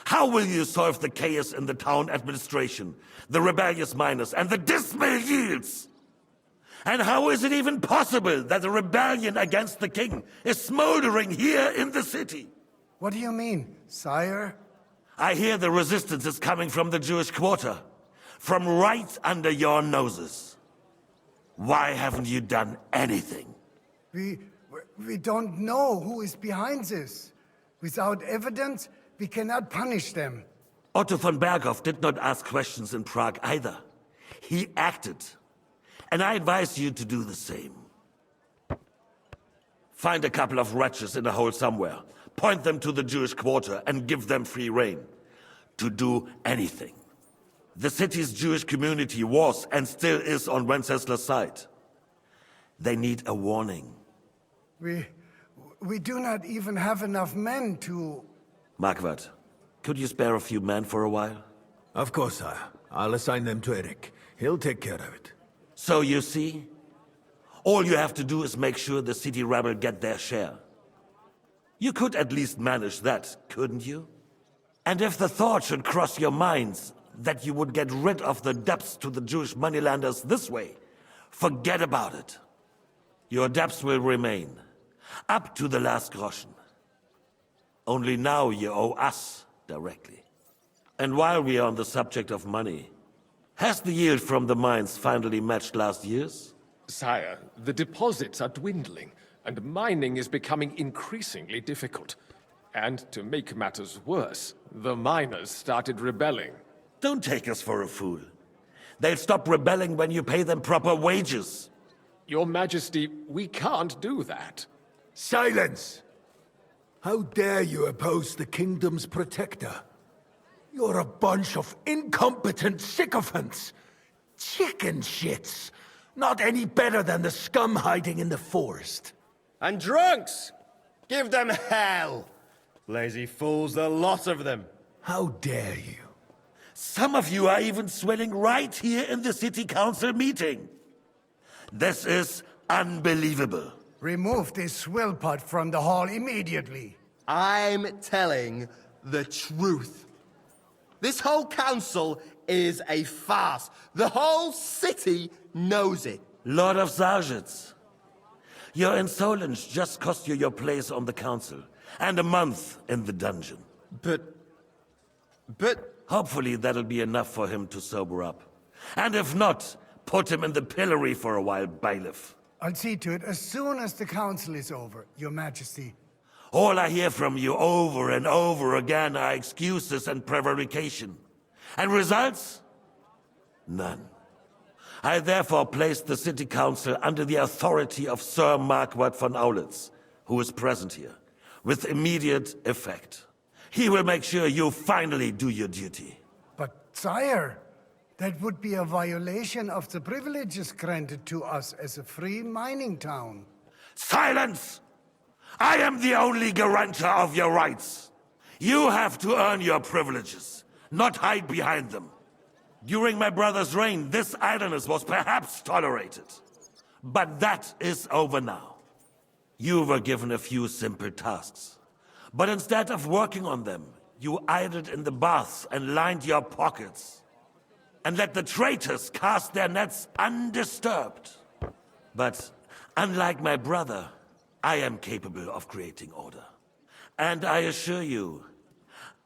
How will you solve the chaos in the town administration, the rebellious miners, and the dismal yields? And how is it even possible that a rebellion against the king is smoldering here in the city? What do you mean, sire? I hear the resistance is coming from the Jewish quarter, from right under your noses. Why haven't you done anything? We don't know who is behind this. Without evidence, we cannot punish them. Otto von Berghoff did not ask questions in Prague either. He acted. And I advise you to do the same. Find a couple of wretches in a hole somewhere, point them to the Jewish quarter, and give them free rein to do anything. The city's Jewish community was and still is on Wenceslas' side. They need a warning. We do not even have enough men to... Marquardt, could you spare a few men for a while? Of course, sire. I'll assign them to Eric. He'll take care of it. So you see, all you have to do is make sure the city rebel get their share. You could at least manage that, couldn't you? And if the thought should cross your minds that you would get rid of the debts to the Jewish moneylenders this way, forget about it. Your debts will remain, up to the last groschen. Only now you owe us directly. And while we are on the subject of money, has the yield from the mines finally matched last year's? Sire, the deposits are dwindling, and mining is becoming increasingly difficult. And to make matters worse, the miners started rebelling. Don't take us for a fool. They'll stop rebelling when you pay them proper wages. Your Majesty, we can't do that. Silence! How dare you oppose the kingdom's protector? You're a bunch of incompetent sycophants! Chicken shits! Not any better than the scum hiding in the forest. And drunks! Give them hell! Lazy fools, the lot of them. How dare you? Some of you are even swilling right here in the city council meeting. This is unbelievable. Remove this swill pot from the hall immediately. I'm telling the truth. This whole council is a farce. The whole city knows it. Lord of Sargitz, your insolence just cost you your place on the council, and a month in the dungeon. But... Hopefully that'll be enough for him to sober up. And if not, put him in the pillory for a while, bailiff. I'll see to it as soon as the council is over, Your Majesty. All I hear from you over and over again are excuses and prevarication. And results? None. I therefore placed the city council under the authority of Sir Marquardt von Aulitz, who is present here, with immediate effect. He will make sure you finally do your duty. But, sire, that would be a violation of the privileges granted to us as a free mining town. Silence! I am the only guarantor of your rights. You have to earn your privileges, not hide behind them. During my brother's reign, this idleness was perhaps tolerated. But that is over now. You were given a few simple tasks. But instead of working on them, you idled in the baths and lined your pockets. And let the traitors cast their nets undisturbed. But unlike my brother, I am capable of creating order. And I assure you,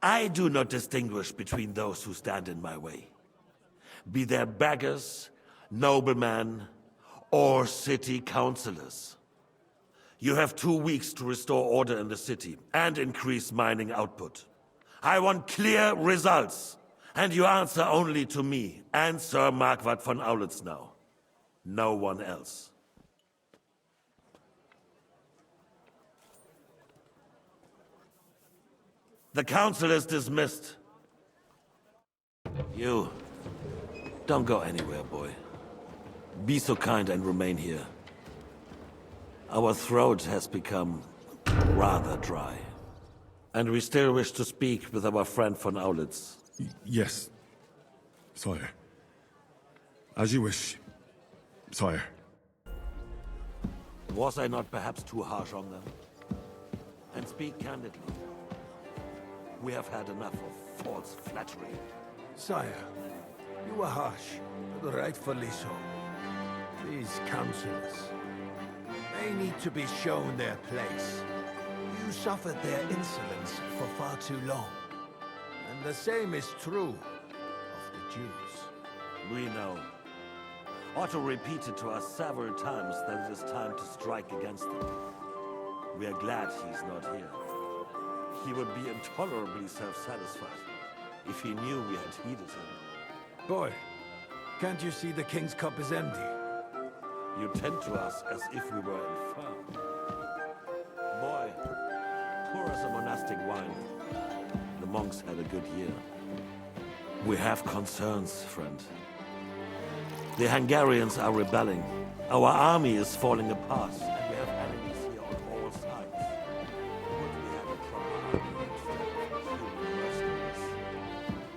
I do not distinguish between those who stand in my way. Be they beggars, noblemen, or city councillors. You have 2 weeks to restore order in the city and increase mining output. I want clear results, and you answer only to me and Sir Marquardt von Aulitz now. No one else. The council is dismissed. You, don't go anywhere, boy. Be so kind and remain here. Our throat has become rather dry. And we still wish to speak with our friend von Aulitz. Yes, sire. As you wish, sire. Was I not perhaps too harsh on them? And speak candidly. We have had enough of false flattery. Sire, you were harsh, but rightfully so. These councillors, they need to be shown their place. You suffered their insolence for far too long. And the same is true of the Jews. We know. Otto repeated to us several times that it is time to strike against them. We are glad he's not here. He would be intolerably self-satisfied if he knew we had heeded him. Boy, can't you see the King's cup is empty? You tend to us as if we were infirm. Boy, pour us a monastic wine. The monks had a good year. We have concerns, friend. The Hungarians are rebelling. Our army is falling apart, and we have enemies here on all sides. Would we have a proper army instead of human mercenaries?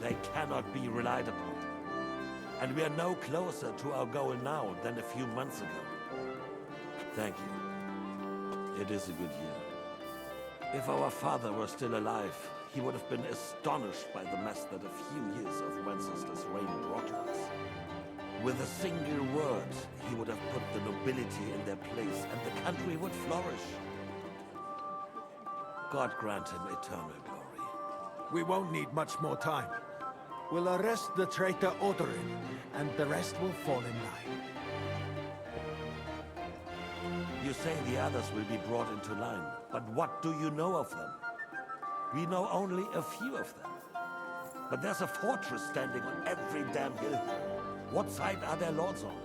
They cannot be relied upon. And we are no closer to our goal now than a few months ago. Thank you. It is a good year. If our father were still alive, he would have been astonished by the mess that a few years of Wenceslas' reign brought to us. With a single word, he would have put the nobility in their place, and the country would flourish. God grant him eternal glory. We won't need much more time. We'll arrest the traitor Odorin, and the rest will fall in line. You say the others will be brought into line, but what do you know of them? We know only a few of them. But there's a fortress standing on every damn hill here. What side are their lords on?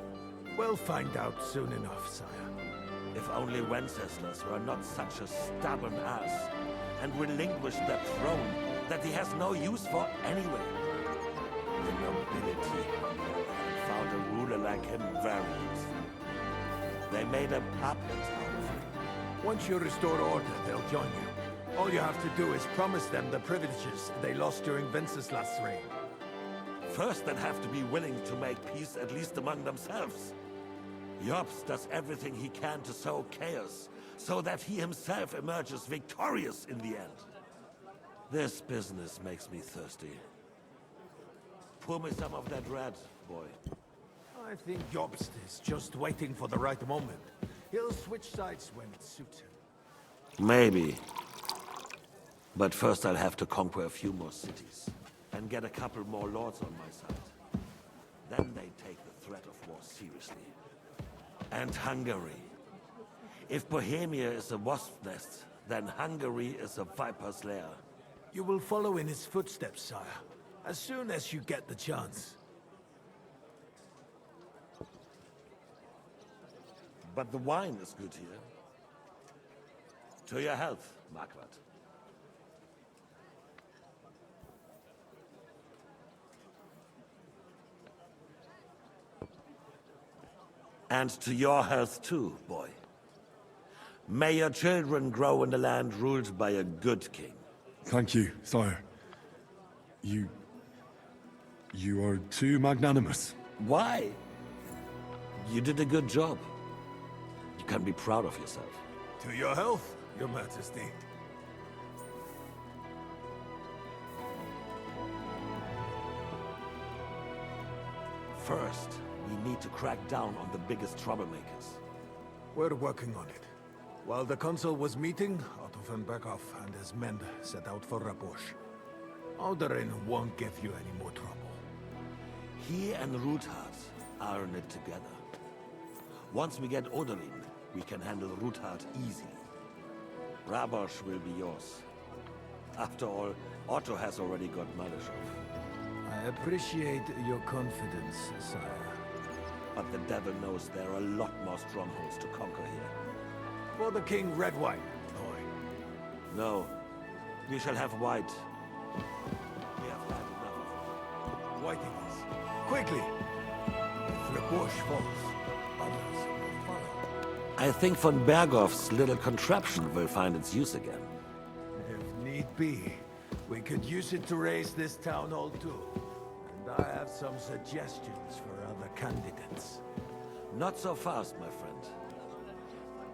We'll find out soon enough, sire. If only Wenceslas were not such a stubborn ass, and relinquished that throne that he has no use for anyway. The nobility found a ruler like him very useful. They made a puppet out of him. Once you restore order, they'll join you. All you have to do is promise them the privileges they lost during Wenceslas' reign. First, they'd have to be willing to make peace, at least among themselves. Jobs does everything he can to sow chaos, so that he himself emerges victorious in the end. This business makes me thirsty. Pour me some of that red, boy. I think Jobst is just waiting for the right moment. He'll switch sides when it suits him. Maybe. But first I'll have to conquer a few more cities. And get a couple more lords on my side. Then they take the threat of war seriously. And Hungary. If Bohemia is a wasp's nest, then Hungary is a viper's lair. You will follow in his footsteps, sire, as soon as you get the chance. But the wine is good here. To your health, Margaret. And to your health too, boy. May your children grow in a land ruled by a good king. Thank you, sire. You are too magnanimous. Why? You did a good job. You can be proud of yourself. To your health, your majesty. First, we need to crack down on the biggest troublemakers. We're working on it. While the council was meeting, Otto von Berghoff and his men set out for Rabosch. Odorin won't give you any more trouble. He and Ruthard are in it together. Once we get Odorin, we can handle Ruthard easily. Rabosch will be yours. After all, Otto has already got Malishov. I appreciate your confidence, sire. But the devil knows there are a lot more strongholds to conquer here. For the king, red wine, boy. No. We shall have white. We have had enough of White it is. Quickly! If Rabosch falls, others will follow. I think von Berghoff's little contraption will find its use again. If need be, we could use it to raise this town hall too. And I have some suggestions for other candidates. Not so fast, my friend.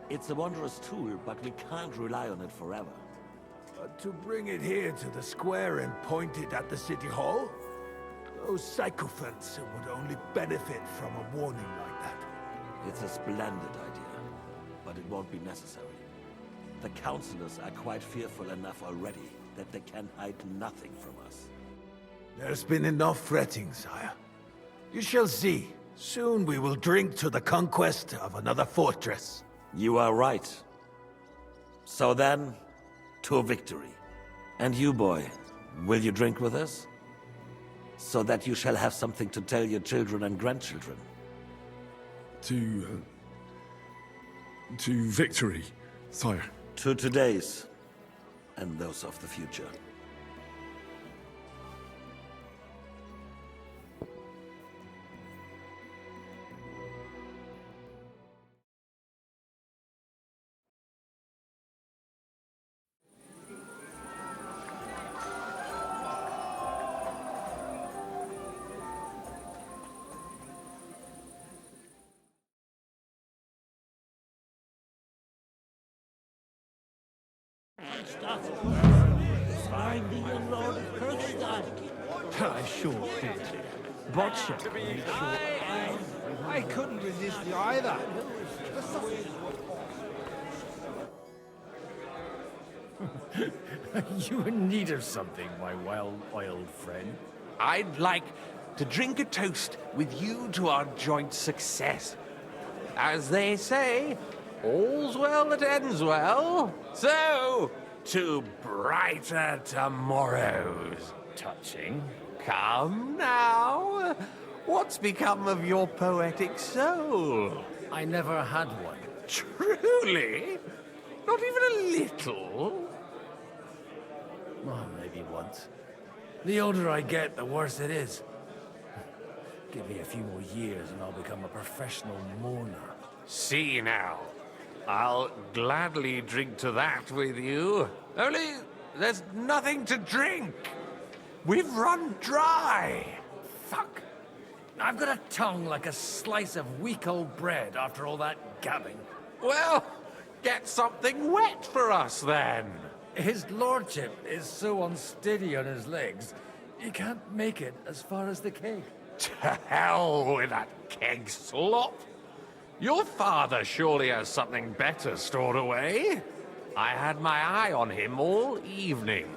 It's a wondrous tool, but we can't rely on it forever. To bring it here to the square and point it at the city hall? Those sycophants would only benefit from a warning like that. It's a splendid idea, but it won't be necessary. The councillors are quite fearful enough already that they can hide nothing from us. There's been enough fretting, sire. You shall see. Soon we will drink to the conquest of another fortress. You are right. So then, to victory. And you, boy, will you drink with us? So that you shall have something to tell your children and grandchildren. To victory, sire. To today's, and those of the future. Finding the Lord of Kirkstad. I sure did. Botcha. I couldn't resist you either. You in need of something, my well-oiled friend? I'd like to drink a toast with you to our joint success. As they say, all's well that ends well. So, to brighter tomorrows. Touching. Come now. What's become of your poetic soul? I never had one. Truly? Not even a little? Well, maybe once. The older I get, the worse it is. Give me a few more years and I'll become a professional mourner. See now. I'll gladly drink to that with you. Only, there's nothing to drink. We've run dry. Fuck. I've got a tongue like a slice of weak old bread after all that gabbing. Well, get something wet for us then. His lordship is so unsteady on his legs, he can't make it as far as the keg. To hell with that keg slop. Your father surely has something better stored away. I had my eye on him all evening.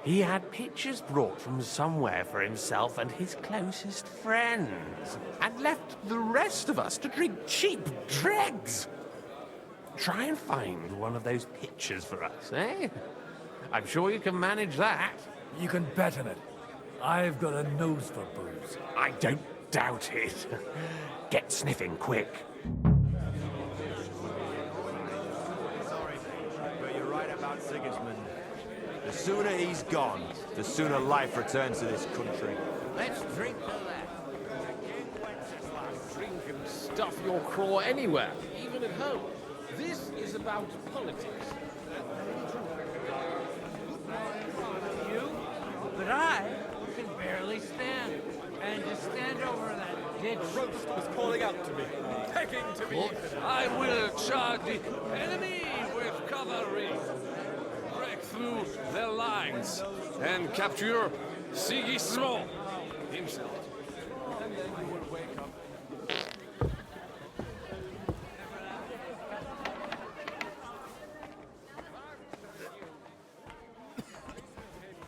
He had pictures brought from somewhere for himself and his closest friends, and left the rest of us to drink cheap dregs. Try and find one of those pictures for us, eh? I'm sure you can manage that. You can bet on it. I've got a nose for booze. I don't doubt it. Get sniffing quick. Sorry, but you're right about Sigismund. The sooner he's gone, the sooner life returns to this country. Let's drink to that. Drink and stuff your craw anywhere, even at home. This is about politics. You? But I can barely stand. And to stand over that ditch... The roast was calling out to me, begging to be... I will charge the enemy with cavalry. Break through their lines and capture Sigismund himself. And then you will wake up.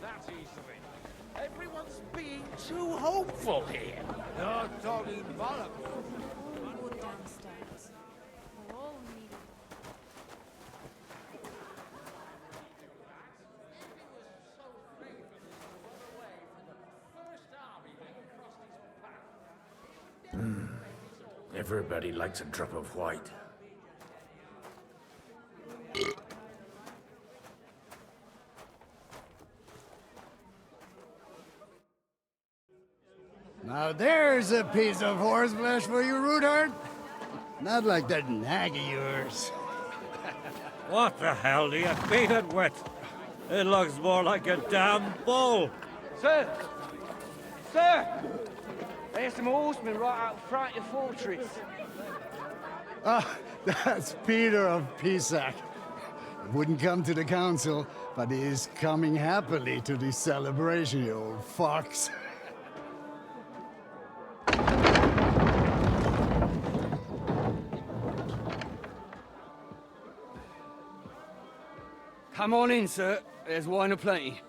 That's easily. Everyone's being too hopeful here. You're talking bollocks. Downstairs. We're all needed. Everybody likes a drop of white. Now there's a piece of horseflesh for you, Rudart. Not like that nag of yours. What the hell do you feed it with? It looks more like a damn bull. Sir! Sir! There's some horsemen right out front of your fortress. Ah, that's Peter of Pisac. Wouldn't come to the council, but he is coming happily to the celebration, you old fox. Come on in, sir. There's wine aplenty.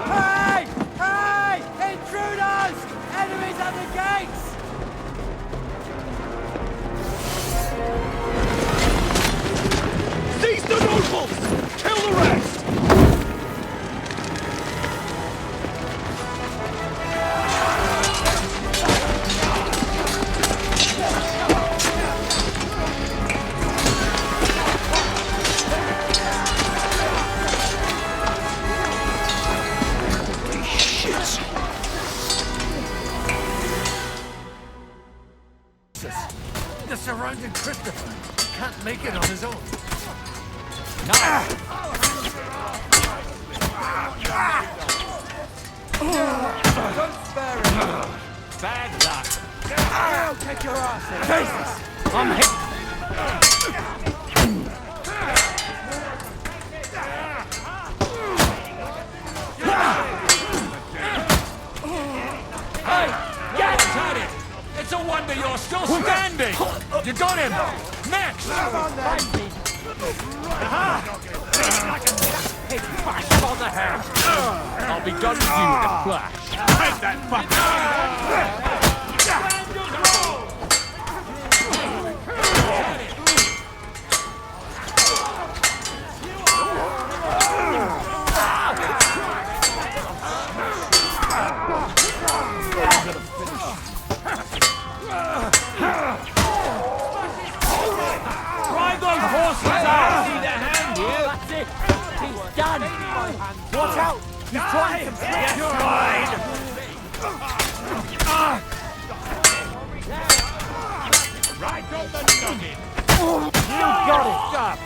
Hey! Hey! Intruders! Enemies at the gates! Seize the nobles! Kill the rest! The surrounding Christopher can't make it on his own. Don't spare him! Bad luck. I'll take your ass in. Jesus! I'm hit! Hey! Get at it! It's a wonder you're still standing! You got him! Next! Hit bash on the head! I'll be done with you in a flash! Take that fucker! Drive those horses out! Need a hand here! That's it! He's done! Watch out! He's trying to Yes, mine! Right on the noggin! You got it! Stop!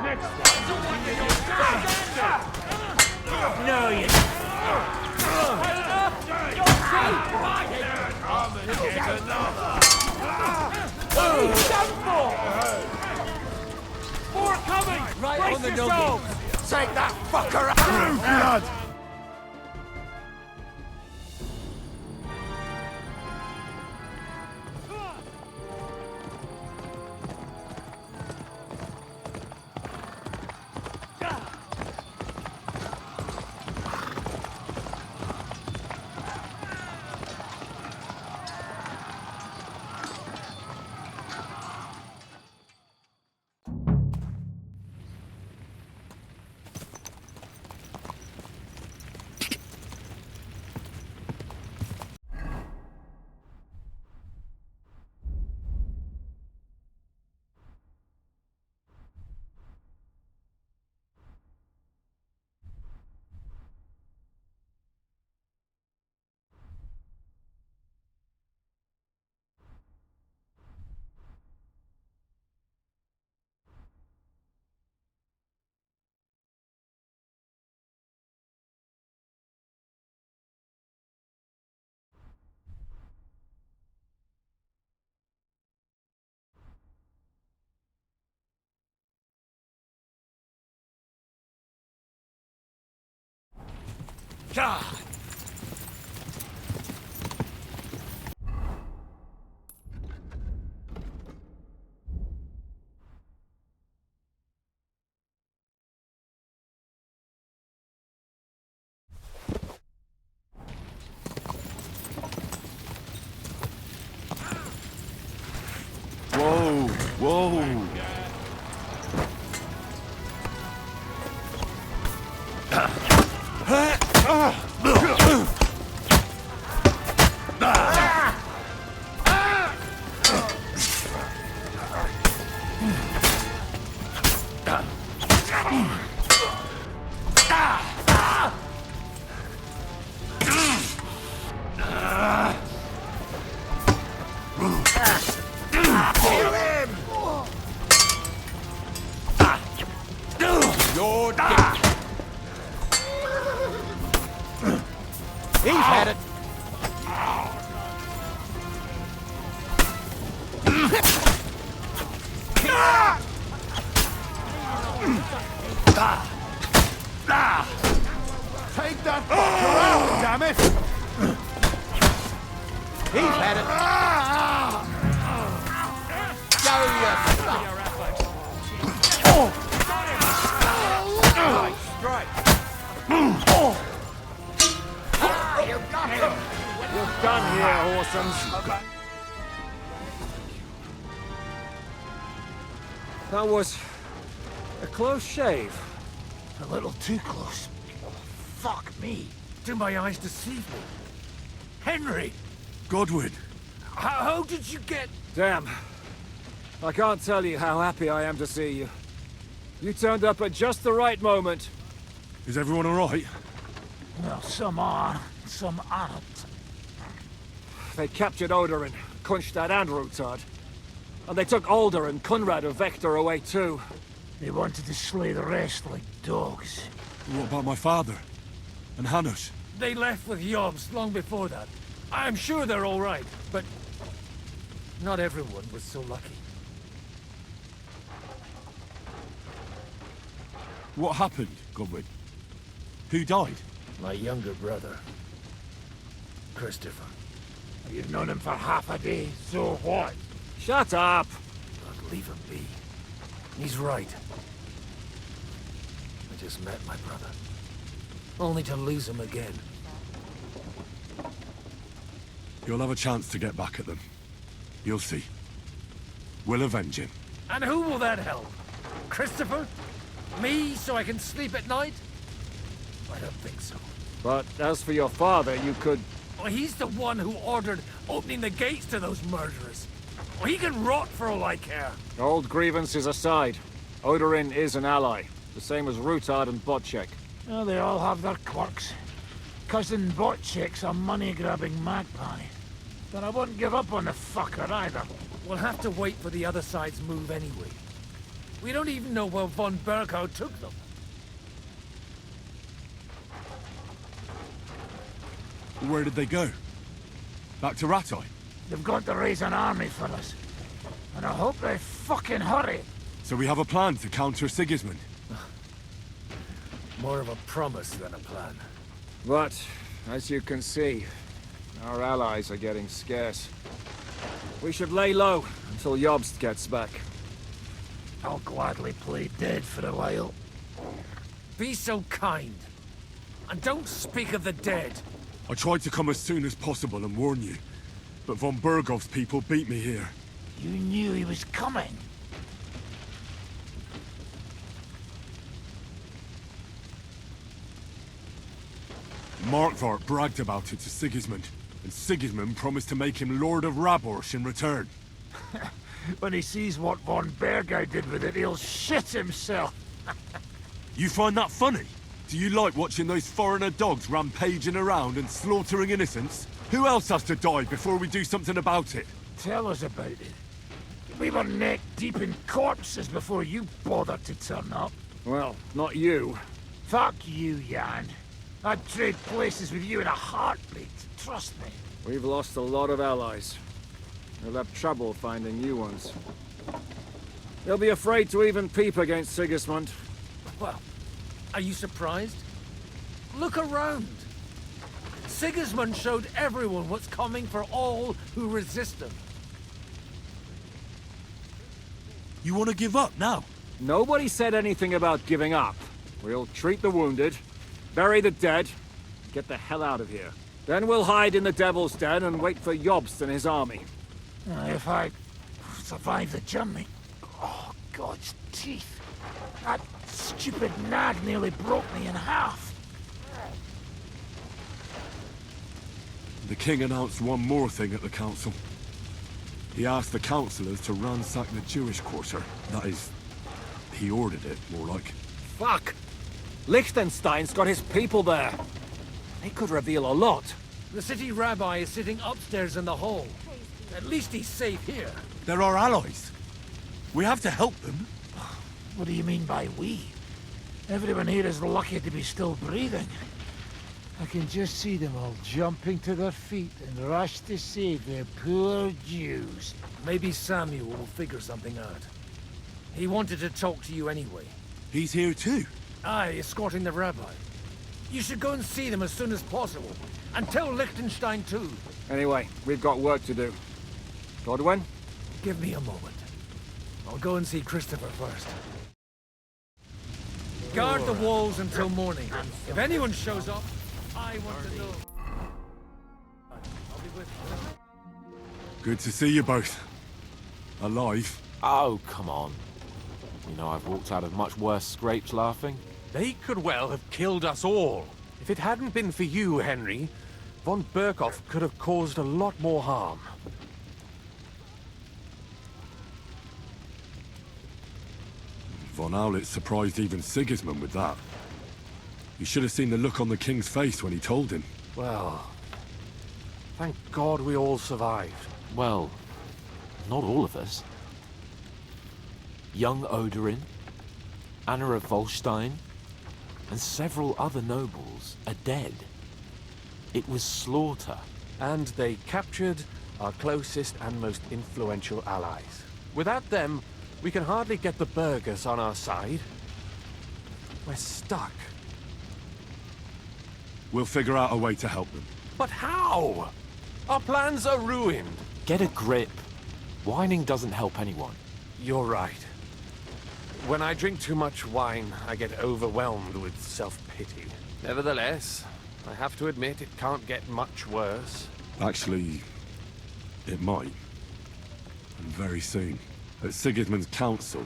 Next one! No, you... He's done for! More coming! Right Brace on the yourselves! noggin! Take that fucker out! Blood! God! Whoa, whoa. You're dead. He's had it. Take that fucker out, damn it! He's had it. Go yourself. Nice strike. You got him. You're done here, Horsons. That was a close shave. A little too close. Fuck me. Do my eyes deceive me? Henry! Godwin! How did you get... Damn. I can't tell you how happy I am to see you. You turned up at just the right moment. Is everyone alright? Well, some are, some aren't. They captured Odorin, Kunstad and Rutard. And they took Alder and Kunrad of Vector away too. They wanted to slay the rest like dogs. What about my father? And Hanush? They left with Yobs long before that. I'm sure they're all right, but... not everyone was so lucky. What happened, Godwin? Who died? My younger brother. Christopher. You've known him for half a day, so what? Shut up! God, leave him be. He's right. I just met my brother. Only to lose him again. You'll have a chance to get back at them. You'll see. We'll avenge him. And who will that help? Christopher? Me, so I can sleep at night? I don't think so. But as for your father, you could... Well, he's the one who ordered opening the gates to those murderers. Well, he can rot for all I care. Old grievances aside, Odorin is an ally. The same as Rutard and Botchek. Well, they all have their quirks. Cousin Botchek's a money-grabbing magpie. But I wouldn't give up on the fucker either. We'll have to wait for the other side's move anyway. We don't even know where von Berghow took them. Where did they go? Back to Rattay? They've got to raise an army for us. And I hope they fucking hurry. So we have a plan to counter Sigismund? More of a promise than a plan. But, as you can see, our allies are getting scarce. We should lay low until Jobst gets back. I'll gladly play dead for a while. Be so kind. And don't speak of the dead. I tried to come as soon as possible and warn you, but von Bergov's people beat me here. You knew he was coming. Markvart bragged about it to Sigismund, and Sigismund promised to make him Lord of Raborsh in return. When he sees what von Berghow did with it, he'll shit himself. You find that funny? Do you like watching those foreigner dogs rampaging around and slaughtering innocents? Who else has to die before we do something about it? Tell us about it. We were neck deep in corpses before you bothered to turn up. Well, not you. Fuck you, Jan. I'd trade places with you in a heartbeat, trust me. We've lost a lot of allies. We'll have trouble finding new ones. They'll be afraid to even peep against Sigismund. Well, are you surprised? Look around. Sigismund showed everyone what's coming for all who resist him. You want to give up now? Nobody said anything about giving up. We'll treat the wounded, bury the dead, get the hell out of here. Then we'll hide in the Devil's Den and wait for Jobst and his army. If I survive the journey... Oh, God's teeth. That stupid nag nearly broke me in half. The king announced one more thing at the council. He asked the councillors to ransack the Jewish quarter. That is, he ordered it, more like. Fuck! Liechtenstein's got his people there. They could reveal a lot. The city rabbi is sitting upstairs in the hall. At least he's safe here. They're our allies. We have to help them. What do you mean by we? Everyone here is lucky to be still breathing. I can just see them all jumping to their feet and rush to save their poor Jews. Maybe Samuel will figure something out. He wanted to talk to you anyway. He's here too? Aye, escorting the rabbi. You should go and see them as soon as possible. And tell Liechtenstein too. Anyway, we've got work to do. Godwin? Give me a moment. I'll go and see Christopher first. Guard the walls until morning. If anyone shows up, I want to know. I'll be with you. Good to see you both. Alive. Oh, come on. You know I've walked out of much worse scrapes laughing. They could well have killed us all. If it hadn't been for you, Henry, von Berkhoff could have caused a lot more harm. Von Aulitz surprised even Sigismund with that. You should have seen the look on the king's face when he told him. Well, thank God we all survived. Well, not all of us. Young Oderin, Anna of Volstein, and several other nobles are dead. It was slaughter. And they captured our closest and most influential allies. Without them, we can hardly get the burghers on our side. We're stuck. We'll figure out a way to help them. But how? Our plans are ruined. Get a grip. Whining doesn't help anyone. You're right. When I drink too much wine, I get overwhelmed with self-pity. Nevertheless, I have to admit it can't get much worse. Actually, it might. And very soon. At Sigismund's council,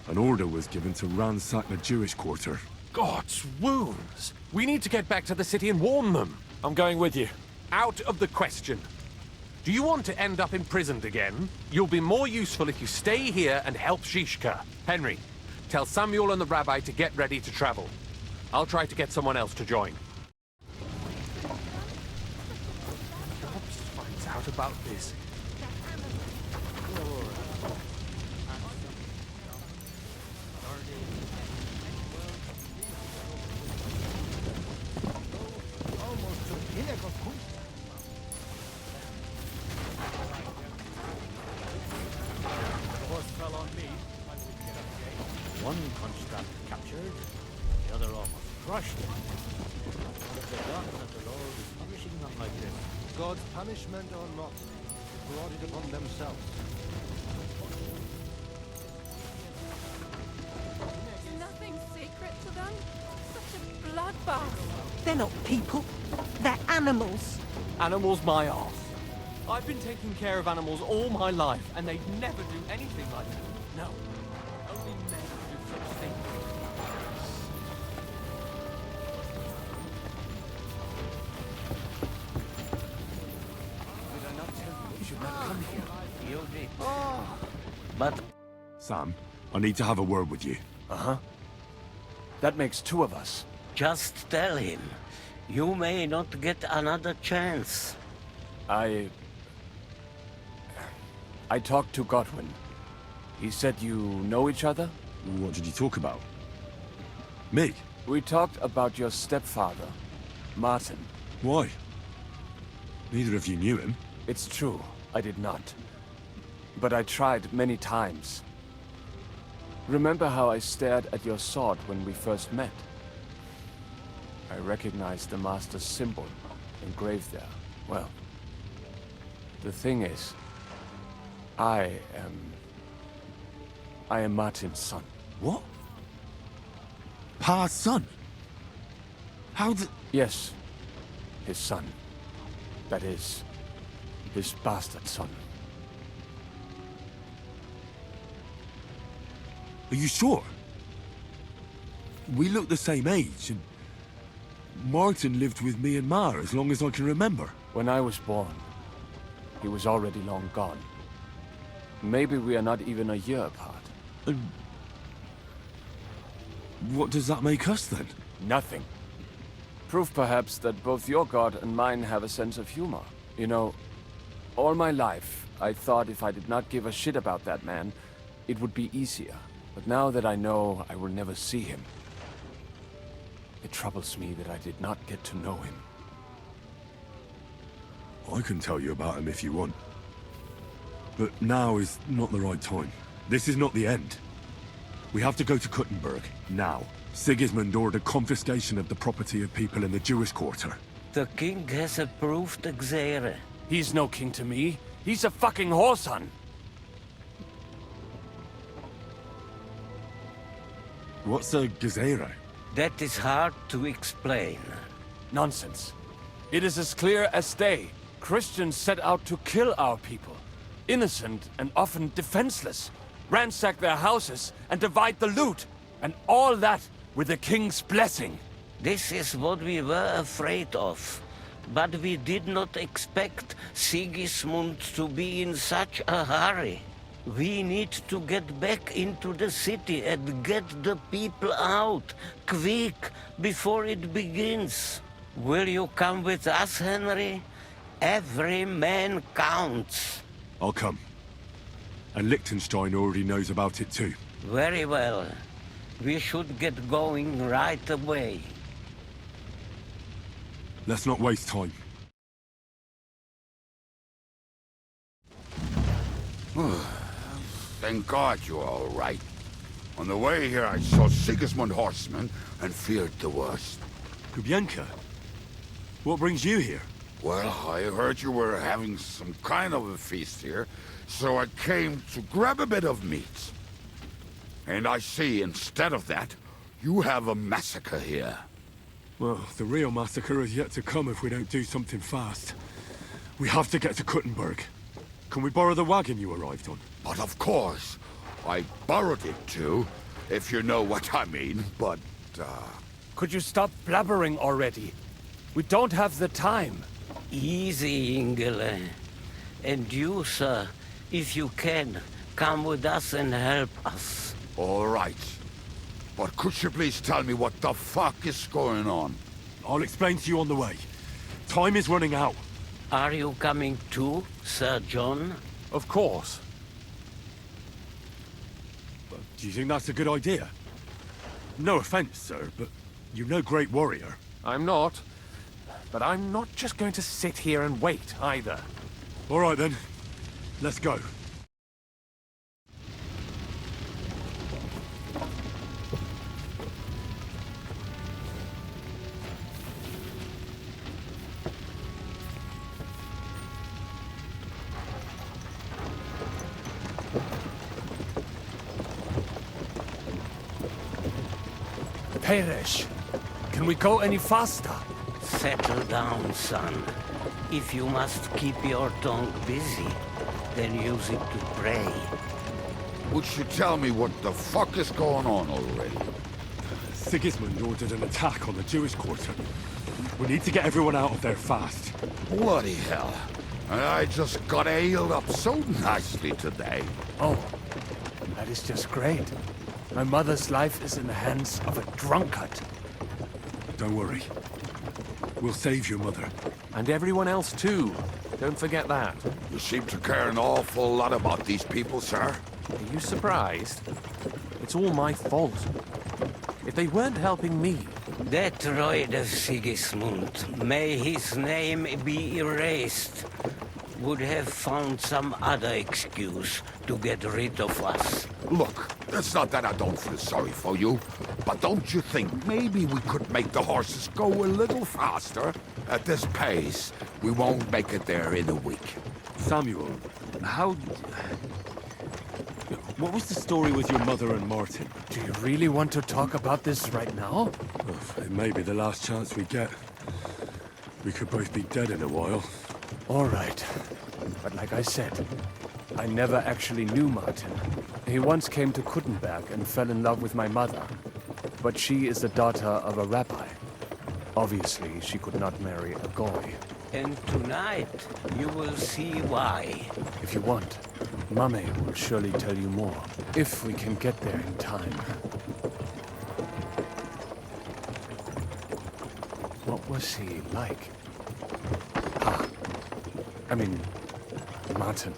an order was given to ransack the Jewish quarter. God's wounds! We need to get back to the city and warn them. I'm going with you. Out of the question. Do you want to end up imprisoned again? You'll be more useful if you stay here and help Zizka. Henry, tell Samuel and the rabbi to get ready to travel. I'll try to get someone else to join. Jobst finds out about this. One Constact captured, the other almost crushed. Have they forgotten that the Lord is punishing them like this? God's punishment or not, they brought it upon themselves. Nothing sacred to them? Such a bloodbath. They're not people. They're animals. Animals my arse. I've been taking care of animals all my life, and they'd never do anything like that. No. Only men do such things. Did I not tell you should not come here? You did. But... Sam, I need to have a word with you. Uh-huh. That makes two of us. Just tell him. You may not get another chance. I talked to Godwin. He said you know each other? What did you talk about? Me? We talked about your stepfather, Martin. Why? Neither of you knew him. It's true, I did not. But I tried many times. Remember how I stared at your sword when we first met? I recognized the Master's symbol. engraved there. Well, the thing is, I am Martin's son. What? Pa's son? How did... Yes, his son. That is, his bastard son. Are you sure? We look the same age, and Martin lived with me and Ma as long as I can remember. When I was born, he was already long gone. Maybe we are not even a year apart. And what does that make us then? Nothing. Proof perhaps that both your god and mine have a sense of humor. You know, all my life, I thought if I did not give a shit about that man, it would be easier. But now that I know I will never see him, it troubles me that I did not get to know him. I can tell you about him if you want. But now is not the right time. This is not the end. We have to go to Kuttenberg, now. Sigismund ordered confiscation of the property of people in the Jewish quarter. The king has approved Xere. He's no king to me. He's a fucking whoreson. What's a Gezerah? That is hard to explain. Nonsense. It is as clear as day. Christians set out to kill our people. Innocent and often defenseless. Ransack their houses and divide the loot. And all that with the king's blessing. This is what we were afraid of. But we did not expect Sigismund to be in such a hurry. We need to get back into the city and get the people out, quick, before it begins. Will you come with us, Henry? Every man counts. I'll come. And Liechtenstein already knows about it too. Very well. We should get going right away. Let's not waste time. Thank God you're all right. On the way here, I saw Sigismund horsemen and feared the worst. Kubienka? What brings you here? Well, I heard you were having some kind of a feast here, so I came to grab a bit of meat. And I see, instead of that, you have a massacre here. Well, the real massacre is yet to come if we don't do something fast. We have to get to Kuttenberg. Can we borrow the wagon you arrived on? But of course. I borrowed it too, if you know what I mean, but, Could you stop blabbering already? We don't have the time. Easy, Ingele. And you, sir, if you can, come with us and help us. All right. But could you please tell me what the fuck is going on? I'll explain to you on the way. Time is running out. Are you coming too, Sir John? Of course. But do you think that's a good idea? No offense, sir, but you're no great warrior. I'm not. But I'm not just going to sit here and wait, either. All right, then. Let's go. Peresh, can we go any faster? Settle down, son. If you must keep your tongue busy, then use it to pray. Would you tell me what the fuck is going on already? Sigismund ordered an attack on the Jewish quarter. We need to get everyone out of there fast. Bloody hell. I just got ailed up so nicely today. Oh, that is just great. My mother's life is in the hands of a drunkard. Don't worry. We'll save your mother. And everyone else too. Don't forget that. You seem to care an awful lot about these people, sir. Are you surprised? It's all my fault. If they weren't helping me... That Royd of Sigismund, may his name be erased, would have found some other excuse to get rid of us. Look, it's not that I don't feel sorry for you, but don't you think maybe we could make the horses go a little faster? At this pace, we won't make it there in a week. Samuel, how... What was the story with your mother and Martin? Do you really want to talk about this right now? It may be the last chance we get. We could both be dead in a while. All right. But like I said, I never actually knew Martin. He once came to Kuttenberg and fell in love with my mother. But she is the daughter of a rabbi. Obviously, she could not marry a goy. And tonight, you will see why. If you want, Mame will surely tell you more. If we can get there in time. What was he like? I mean, Martin.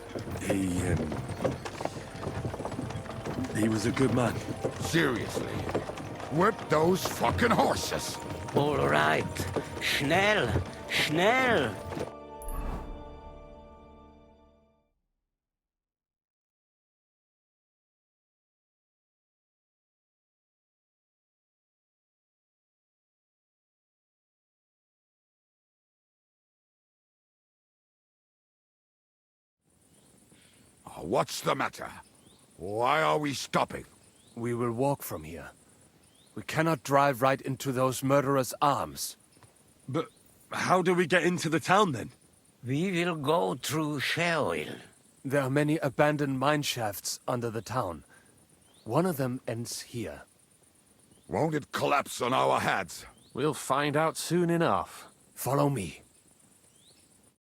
He was a good man. Seriously. Whip those fucking horses. All right. Schnell! Schnell! What's the matter? Why are we stopping? We will walk from here. We cannot drive right into those murderers' arms. But how do we get into the town then? We will go through Sheol. There are many abandoned mine shafts under the town. One of them ends here. Won't it collapse on our heads? We'll find out soon enough. Follow me.